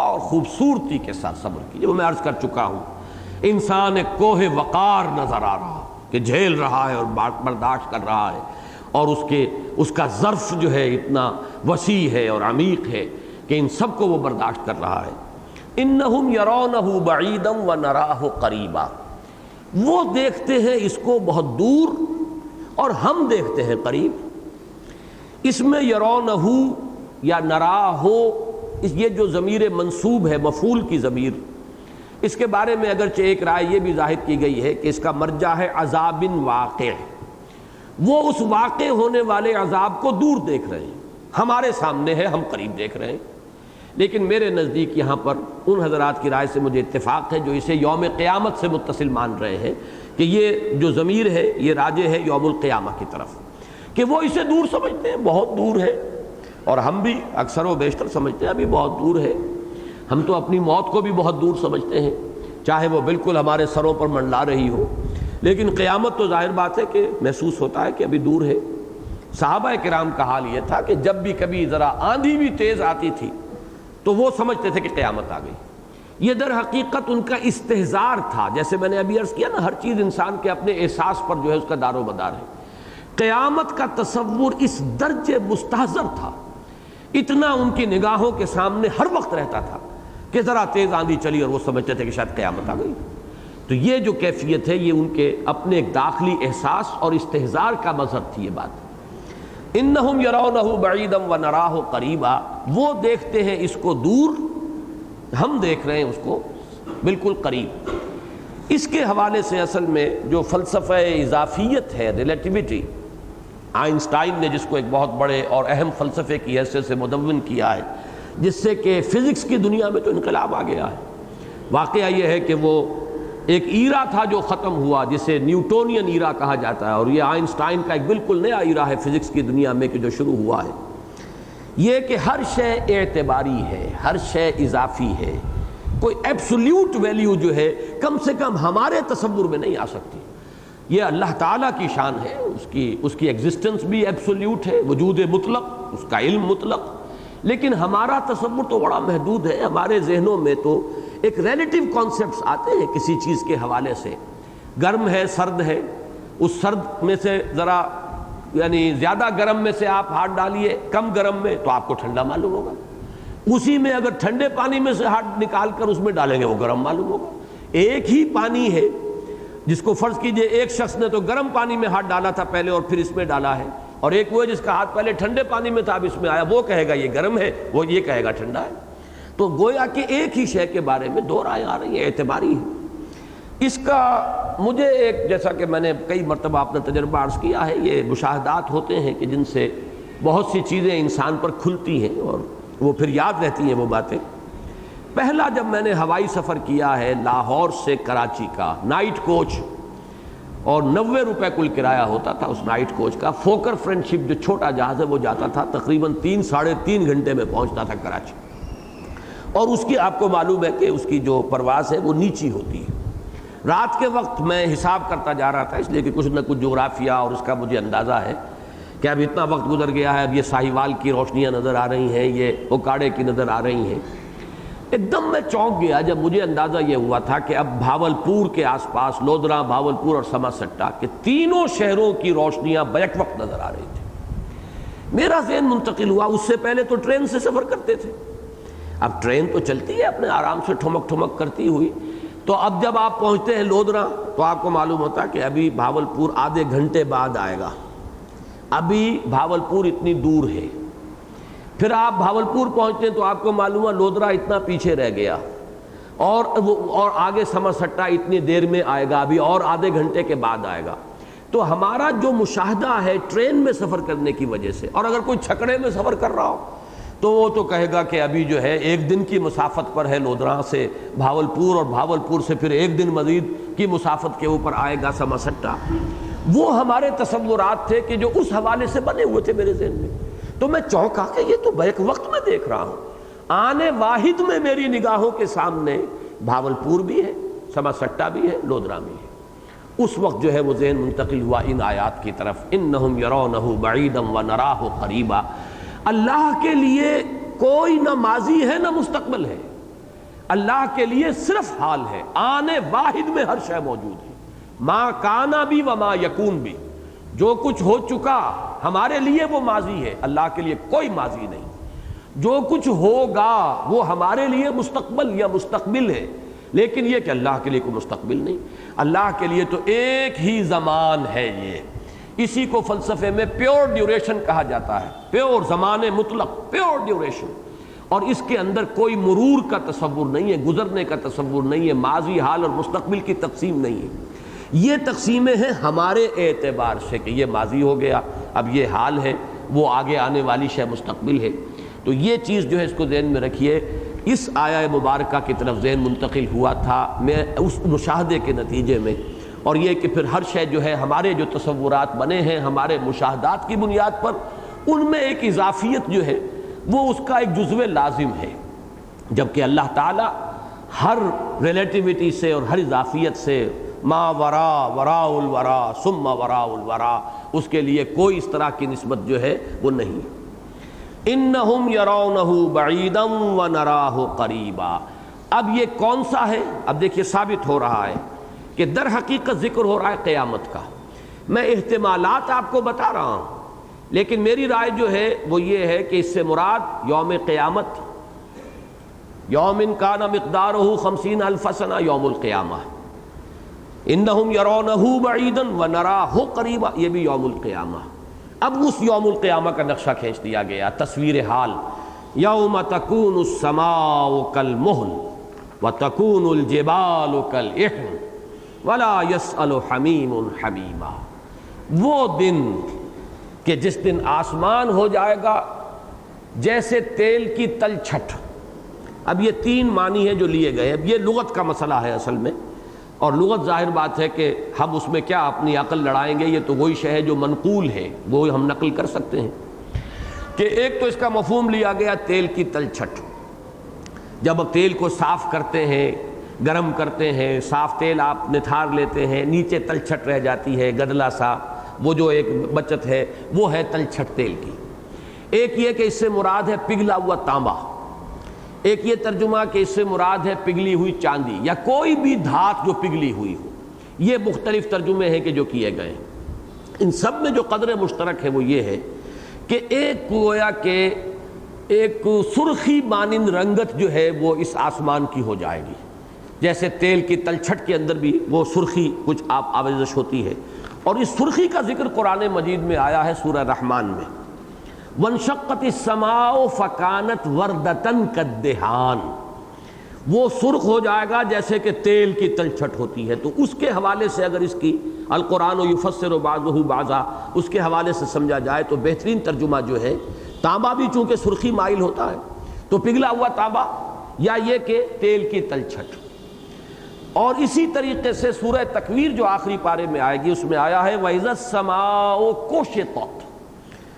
اور خوبصورتی کے ساتھ صبر کیجئے۔ وہ میں عرض کر چکا ہوں، انسان ایک کوہ وقار نظر آ رہا کہ جھیل رہا ہے اور برداشت کر رہا ہے، اور اس کا ظرف جو ہے اتنا وسیع ہے اور عمیق ہے کہ ان سب کو وہ برداشت کر رہا ہے۔ انہم یرونہ بعیدا ونراہ قریبا، وہ دیکھتے ہیں اس کو بہت دور اور ہم دیکھتے ہیں قریب۔ اس میں یرونہ یا نراہ، یہ جو ضمیر منصوب ہے، مفعول کی ضمیر، اس کے بارے میں اگرچہ ایک رائے یہ بھی ظاہر کی گئی ہے کہ اس کا مرجع ہے عذاب واقع، وہ اس واقع ہونے والے عذاب کو دور دیکھ رہے ہیں، ہمارے سامنے ہے، ہم قریب دیکھ رہے ہیں۔ لیکن میرے نزدیک یہاں پر ان حضرات کی رائے سے مجھے اتفاق ہے جو اسے یوم قیامت سے متصل مان رہے ہیں کہ یہ جو ضمیر ہے یہ راجع ہے یوم القیامہ کی طرف، کہ وہ اسے دور سمجھتے ہیں، بہت دور ہے، اور ہم بھی اکثر و بیشتر سمجھتے ہیں ابھی بہت دور ہے۔ ہم تو اپنی موت کو بھی بہت دور سمجھتے ہیں، چاہے وہ بالکل ہمارے سروں پر منڈلا رہی ہو، لیکن قیامت تو ظاہر بات ہے کہ محسوس ہوتا ہے کہ ابھی دور ہے۔ صحابہ کرام کا حال یہ تھا کہ جب بھی کبھی ذرا آندھی بھی تیز آتی تھی تو وہ سمجھتے تھے کہ قیامت آ گئی. یہ در حقیقت ان کا استحضار تھا. جیسے میں نے ابھی عرض کیا نا، ہر چیز انسان کے اپنے احساس پر جو ہے اس کا دار و مدار ہے. قیامت کا تصور اس درجے مستحضر تھا، اتنا ان کی نگاہوں کے سامنے ہر وقت رہتا تھا کہ ذرا تیز آندھی چلی اور وہ سمجھتے تھے کہ شاید قیامت آ گئی. تو یہ جو کیفیت ہے یہ ان کے اپنے ایک داخلی احساس اور استحضار کا مظہر تھی. یہ بات انہم یرونہ بعیدا ونراہ قریبا، وہ دیکھتے ہیں اس کو دور، ہم دیکھ رہے ہیں اس کو بالکل قریب. اس کے حوالے سے اصل میں جو فلسفہ اضافیت ہے، ریلیٹیوٹی، آئنسٹائن نے جس کو ایک بہت بڑے اور اہم فلسفے کی حیثیت سے مدون کیا ہے، جس سے کہ فزکس کی دنیا میں تو انقلاب آ گیا ہے. واقعہ یہ ہے کہ وہ ایک ایرا تھا جو ختم ہوا جسے نیوٹونین ایرا کہا جاتا ہے، اور یہ آئنسٹائن کا ایک بالکل نیا ایرا ہے فزکس کی دنیا میں کہ جو شروع ہوا ہے. یہ کہ ہر شے اعتباری ہے، ہر شے اضافی ہے، کوئی ایبسولیوٹ ویلیو جو ہے کم سے کم ہمارے تصور میں نہیں آ سکتی. یہ اللہ تعالیٰ کی شان ہے، اس کی ایگزسٹنس بھی ایبسولیوٹ ہے، وجود مطلق، اس کا علم مطلق. لیکن ہمارا تصور تو بڑا محدود ہے. ہمارے ذہنوں میں تو ایک ریلیٹیو کانسیپٹس آتے ہیں کسی چیز کے حوالے سے. گرم ہے، سرد ہے، اس سرد میں سے ذرا یعنی زیادہ گرم میں سے آپ ہاتھ ڈالیے کم گرم میں تو آپ کو ٹھنڈا معلوم ہوگا. اسی میں اگر ٹھنڈے پانی میں سے ہاتھ نکال کر اس میں ڈالیں گے وہ گرم معلوم ہوگا. ایک ہی پانی ہے جس کو فرض کیجئے ایک شخص نے تو گرم پانی میں ہاتھ ڈالا تھا پہلے اور پھر اس میں ڈالا ہے، اور ایک وہ ہے جس کا ہاتھ پہلے ٹھنڈے پانی میں تھا اب اس میں آیا، وہ کہے گا یہ گرم ہے، وہ یہ کہے گا ٹھنڈا ہے. تو گویا کہ ایک ہی شے کے بارے میں دو رائے آ رہی ہیں، اعتباری ہے. اس کا مجھے ایک، جیسا کہ میں نے کئی مرتبہ اپنا تجربہ عرض کیا ہے، یہ مشاہدات ہوتے ہیں کہ جن سے بہت سی چیزیں انسان پر کھلتی ہیں اور وہ پھر یاد رہتی ہیں وہ باتیں. پہلا جب میں نے ہوائی سفر کیا ہے لاہور سے کراچی کا، نائٹ کوچ، اور 90 روپے کل کرایہ ہوتا تھا اس نائٹ کوچ کا. فوکر فرینڈشپ جو چھوٹا جہاز ہے وہ جاتا تھا تقریباً 3-3.5 گھنٹے میں پہنچتا تھا کراچی. اور اس کی آپ کو معلوم ہے کہ اس کی جو پرواز ہے وہ نیچی ہوتی ہے. رات کے وقت میں حساب کرتا جا رہا تھا، اس لیے کہ کچھ نہ کچھ جغرافیہ اور اس کا مجھے اندازہ ہے کہ اب اتنا وقت گزر گیا ہے، اب یہ ساہیوال کی روشنیاں نظر آ رہی ہیں، یہ اوکاڑے کی نظر آ رہی ہیں. ایک دم میں چونک گیا جب مجھے اندازہ یہ ہوا تھا کہ اب بھاولپور کے آس پاس، لودھرا، بھاولپور اور سما سٹا کے تینوں شہروں کی روشنیاں بیک وقت نظر آ رہی تھی. میرا ذہن منتقل ہوا، اس سے پہلے تو ٹرین سے سفر کرتے تھے، اب ٹرین تو چلتی ہے اپنے آرام سے ٹھمک ٹھمک کرتی ہوئی. تو اب جب آپ پہنچتے ہیں لودھرا تو آپ کو معلوم ہوتا کہ ابھی بھاولپور آدھے گھنٹے بعد آئے گا، ابھی بھاولپور اتنی دور ہے. پھر آپ بھاولپور پہنچتے ہیں تو آپ کو معلوم ہے لودھرا اتنا پیچھے رہ گیا، اور آگے سما سٹا اتنی دیر میں آئے گا، ابھی اور آدھے گھنٹے کے بعد آئے گا. تو ہمارا جو مشاہدہ ہے ٹرین میں سفر کرنے کی وجہ سے، اور اگر کوئی چھکڑے میں سفر کر رہا ہو تو وہ تو کہے گا کہ ابھی جو ہے ایک دن کی مسافت پر ہے لودھرا سے بھاولپور، اور بھاولپور سے پھر ایک دن مزید کی مسافت کے اوپر آئے گا سما سٹا. وہ ہمارے تصورات تھے کہ جو اس حوالے سے بنے ہوئے تھے میرے ذہن میں. تو میں چونکا کہ یہ تو بیک وقت میں دیکھ رہا ہوں، آنے واحد میں میری نگاہوں کے سامنے بھاولپور بھی ہے، سما سٹا بھی ہے، لودھرا بھی ہے. اس وقت جو ہے وہ ذہن منتقل ہوا ان آیات کی طرف، انہم یرونہ بعیدا ونراہ قریبا. اللہ کے لیے کوئی نہ ماضی ہے نہ مستقبل ہے، اللہ کے لیے صرف حال ہے، آنے واحد میں ہر شے موجود ہے. ما کانا بھی وما یکون بھی، جو کچھ ہو چکا ہمارے لیے وہ ماضی ہے، اللہ کے لیے کوئی ماضی نہیں. جو کچھ ہوگا وہ ہمارے لیے مستقبل یا مستقبل ہے، لیکن یہ کہ اللہ کے لیے کوئی مستقبل نہیں. اللہ کے لیے تو ایک ہی زمان ہے. یہ اسی کو فلسفے میں پیور ڈیوریشن کہا جاتا ہے، پیور زمان مطلق، پیور ڈیوریشن. اور اس کے اندر کوئی مرور کا تصور نہیں ہے، گزرنے کا تصور نہیں ہے، ماضی، حال اور مستقبل کی تقسیم نہیں ہے. یہ تقسیمیں ہیں ہمارے اعتبار سے کہ یہ ماضی ہو گیا، اب یہ حال ہے، وہ آگے آنے والی شے مستقبل ہے. تو یہ چیز جو ہے اس کو ذہن میں رکھیے. اس آیہ مبارکہ کی طرف ذہن منتقل ہوا تھا میں اس مشاہدے کے نتیجے میں، اور یہ کہ پھر ہر شے جو ہے ہمارے جو تصورات بنے ہیں ہمارے مشاہدات کی بنیاد پر، ان میں ایک اضافیت جو ہے وہ اس کا ایک جزو لازم ہے، جبکہ اللہ تعالیٰ ہر ریلیٹیوٹی سے اور ہر اضافیت سے ما وراء الورا ثم وراء الورا، اس کے لیے کوئی اس طرح کی نسبت جو ہے وہ نہیں۔ انہم یرونہ بعیدا ونراہ قریبا۔ اب یہ کون سا ہے؟ اب دیکھیے ثابت ہو رہا ہے کہ در حقیقت ذکر ہو رہا ہے قیامت کا۔ میں احتمالات آپ کو بتا رہا ہوں، لیکن میری رائے جو ہے وہ یہ ہے کہ اس سے مراد یوم قیامت، یوم کان مقدارہ 50,000 سنہ، یوم القیامہ۔ انہم یرونہ بعیدا ونراہ قریبا، یہ بھی یوم القیامہ۔ اب اس یوم القیامہ کا نقشہ کھینچ دیا گیا، تصویر حال۔ یوم تکون السماء کالمہل وتکون الجبال کالعہن ولا یسأل حمیم حمیما۔ وہ دن کہ جس دن آسمان ہو جائے گا جیسے تیل کی تلچھٹ۔ اب یہ تین معنی ہیں جو لیے گئے، اب یہ لغت کا مسئلہ ہے اصل میں، اور لغت ظاہر بات ہے کہ ہم اس میں کیا اپنی عقل لڑائیں گے، یہ تو وہی شے ہے جو منقول ہے، وہ ہم نقل کر سکتے ہیں۔ کہ ایک تو اس کا مفہوم لیا گیا تیل کی تلچھٹ، جب آپ تیل کو صاف کرتے ہیں، گرم کرتے ہیں، صاف تیل آپ نتھار لیتے ہیں، نیچے تلچھٹ رہ جاتی ہے گدلا سا، وہ جو ایک بچت ہے وہ ہے تلچھٹ تیل کی۔ ایک یہ کہ اس سے مراد ہے پگھلا ہوا تانبا، ایک یہ ترجمہ کہ اس سے مراد ہے پگھلی ہوئی چاندی یا کوئی بھی دھات جو پگھلی ہوئی ہو۔ یہ مختلف ترجمے ہیں کہ جو کیے گئے ہیں۔ ان سب میں جو قدر مشترک ہے وہ یہ ہے کہ ایک گویا کہ ایک سرخی مانند رنگت جو ہے وہ اس آسمان کی ہو جائے گی، جیسے تیل کی تلچھٹ کے اندر بھی وہ سرخی کچھ آویزش ہوتی ہے، اور اس سرخی کا ذکر قرآن مجید میں آیا ہے سورہ رحمان میں۔ وانشقت السماء فکانت وردۃ کالدہان، وہ سرخ ہو جائے گا جیسے کہ تیل کی تلچھٹ ہوتی ہے۔ تو اس کے حوالے سے اگر اس کی القرآن یفسر بعضہ بعضا، اس کے حوالے سے سمجھا جائے تو بہترین ترجمہ جو ہے، تانبا بھی چونکہ سرخی مائل ہوتا ہے تو پگھلا ہوا تانبا، یا یہ کہ تیل کی تلچھٹ۔ اور اسی طریقے سے سورہ تکویر جو آخری پارے میں آئے گی اس میں آیا ہے وَإِذَا السَّمَاءُ كُشِطَتْ۔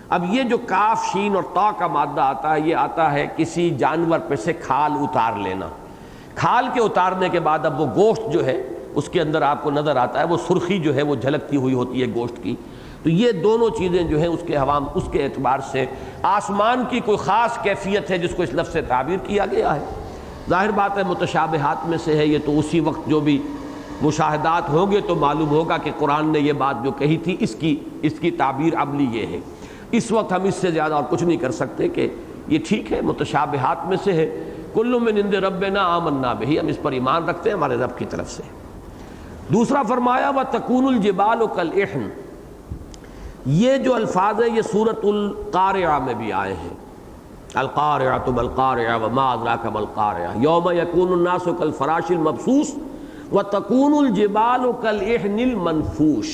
اب یہ جو کاف شین اور تا کا مادہ آتا ہے، یہ آتا ہے کسی جانور پہ سے کھال اتار لینا۔ کھال کے اتارنے کے بعد اب وہ گوشت جو ہے اس کے اندر آپ کو نظر آتا ہے، وہ سرخی جو ہے وہ جھلکتی ہوئی ہوتی ہے گوشت کی۔ تو یہ دونوں چیزیں جو ہیں اس کے اس کے اعتبار سے آسمان کی کوئی خاص کیفیت ہے جس کو اس لفظ سے تعبیر کیا گیا ہے۔ ظاہر بات ہے متشابہات میں سے ہے یہ، تو اسی وقت جو بھی مشاہدات ہوں گے تو معلوم ہوگا کہ قرآن نے یہ بات جو کہی تھی اس کی تعبیر عملی یہ ہے۔ اس وقت ہم اس سے زیادہ اور کچھ نہیں کر سکتے کہ یہ ٹھیک ہے متشابہات میں سے ہے۔ کل من عند ربنا آمنا بہ، ہم اس پر ایمان رکھتے ہیں ہمارے رب کی طرف سے۔ دوسرا فرمایا وَتَكُونُ الْجِبَالُ كَالْعِهْنِ، یہ جو الفاظ ہیں یہ سورۃ القارعہ میں بھی آئے ہیں۔ القارعۃ مالقارعہ وما ادراک مالقارعہ یوم یکون الناس کالفراش المبثوث وتکون الجبال کالعہن المنفوش۔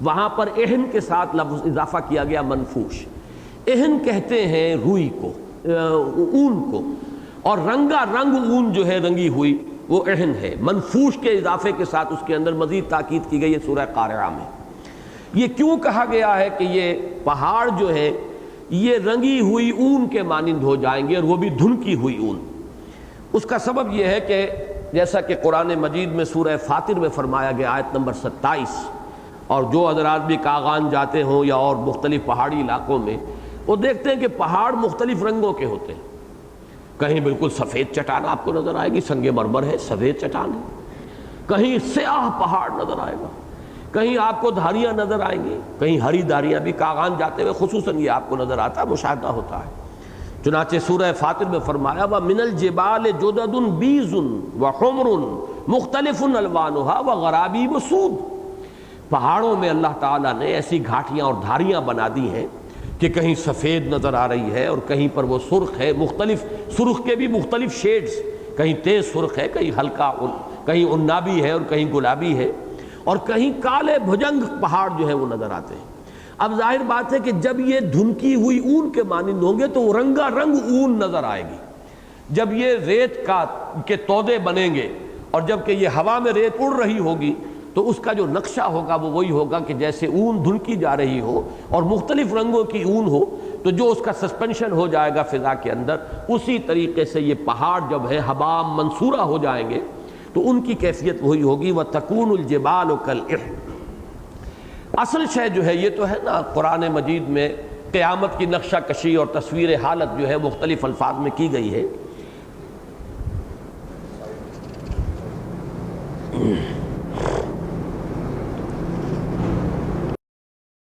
وہاں پر عہن کے ساتھ لفظ اضافہ کیا گیا منفوش۔ عہن کہتے ہیں روئی کو، اون کو، اور رنگا رنگ اون جو ہے رنگی ہوئی وہ عہن ہے۔ منفوش کے اضافے کے ساتھ اس کے اندر مزید تاکید کی گئی ہے سورہ قارعہ میں۔ یہ کیوں کہا گیا ہے کہ یہ پہاڑ جو ہے یہ رنگی ہوئی اون کے مانند ہو جائیں گے، اور وہ بھی دھنکی ہوئی اون؟ اس کا سبب یہ ہے کہ جیسا کہ قرآن مجید میں سورہ فاطر میں فرمایا گیا آیت نمبر 27، اور جو حضرات بھی کاغان جاتے ہوں یا اور مختلف پہاڑی علاقوں میں وہ دیکھتے ہیں کہ پہاڑ مختلف رنگوں کے ہوتے ہیں۔ کہیں بالکل سفید چٹان آپ کو نظر آئے گی، سنگ مرمر ہے، سفید چٹان ہے، کہیں سیاہ پہاڑ نظر آئے گا، کہیں آپ کو دھاریاں نظر آئیں گی، کہیں ہری دھاریاں بھی کاغان جاتے ہوئے خصوصاً یہ آپ کو نظر آتا ہے، مشاہدہ ہوتا ہے۔ چنانچہ سورہ فاطر میں فرمایا وَمِنَ الْجِبَالِ جُدَدٌ بِيضٌ وَحُمْرٌ مُخْتَلِفٌ أَلْوَانُهَا وَغَرَابِيبُ سُودٌ۔ پہاڑوں میں اللہ تعالیٰ نے ایسی گھاٹیاں اور دھاریاں بنا دی ہیں کہ کہیں سفید نظر آ رہی ہے اور کہیں پر وہ سرخ ہے، مختلف سرخ کے بھی مختلف شیڈز، کہیں تیز سرخ ہے، کہیں ہلکا، کہیں عنابی ہے اور کہیں گلابی ہے، اور کہیں کالے بھجنگ پہاڑ جو ہے وہ نظر آتے ہیں۔ اب ظاہر بات ہے کہ جب یہ دھنکی ہوئی اون کے مانند ہوں گے تو رنگا رنگ اون نظر آئے گی۔ جب یہ ریت کے تودے بنیں گے اور جب کہ یہ ہوا میں ریت اڑ رہی ہوگی تو اس کا جو نقشہ ہوگا وہ وہی ہوگا کہ جیسے اون دھنکی جا رہی ہو اور مختلف رنگوں کی اون ہو تو جو اس کا سسپینشن ہو جائے گا فضا کے اندر، اسی طریقے سے یہ پہاڑ جب ہے حبام منصورہ ہو جائیں گے تو ان کی کیفیت وہی ہوگی وَتَكُونُ الْجِبَالُ كَالْعِہْنِ۔ اصل شے جو ہے یہ تو ہے نا، قرآن مجید میں قیامت کی نقشہ کشی اور تصویر حالت جو ہے مختلف الفاظ میں کی گئی ہے،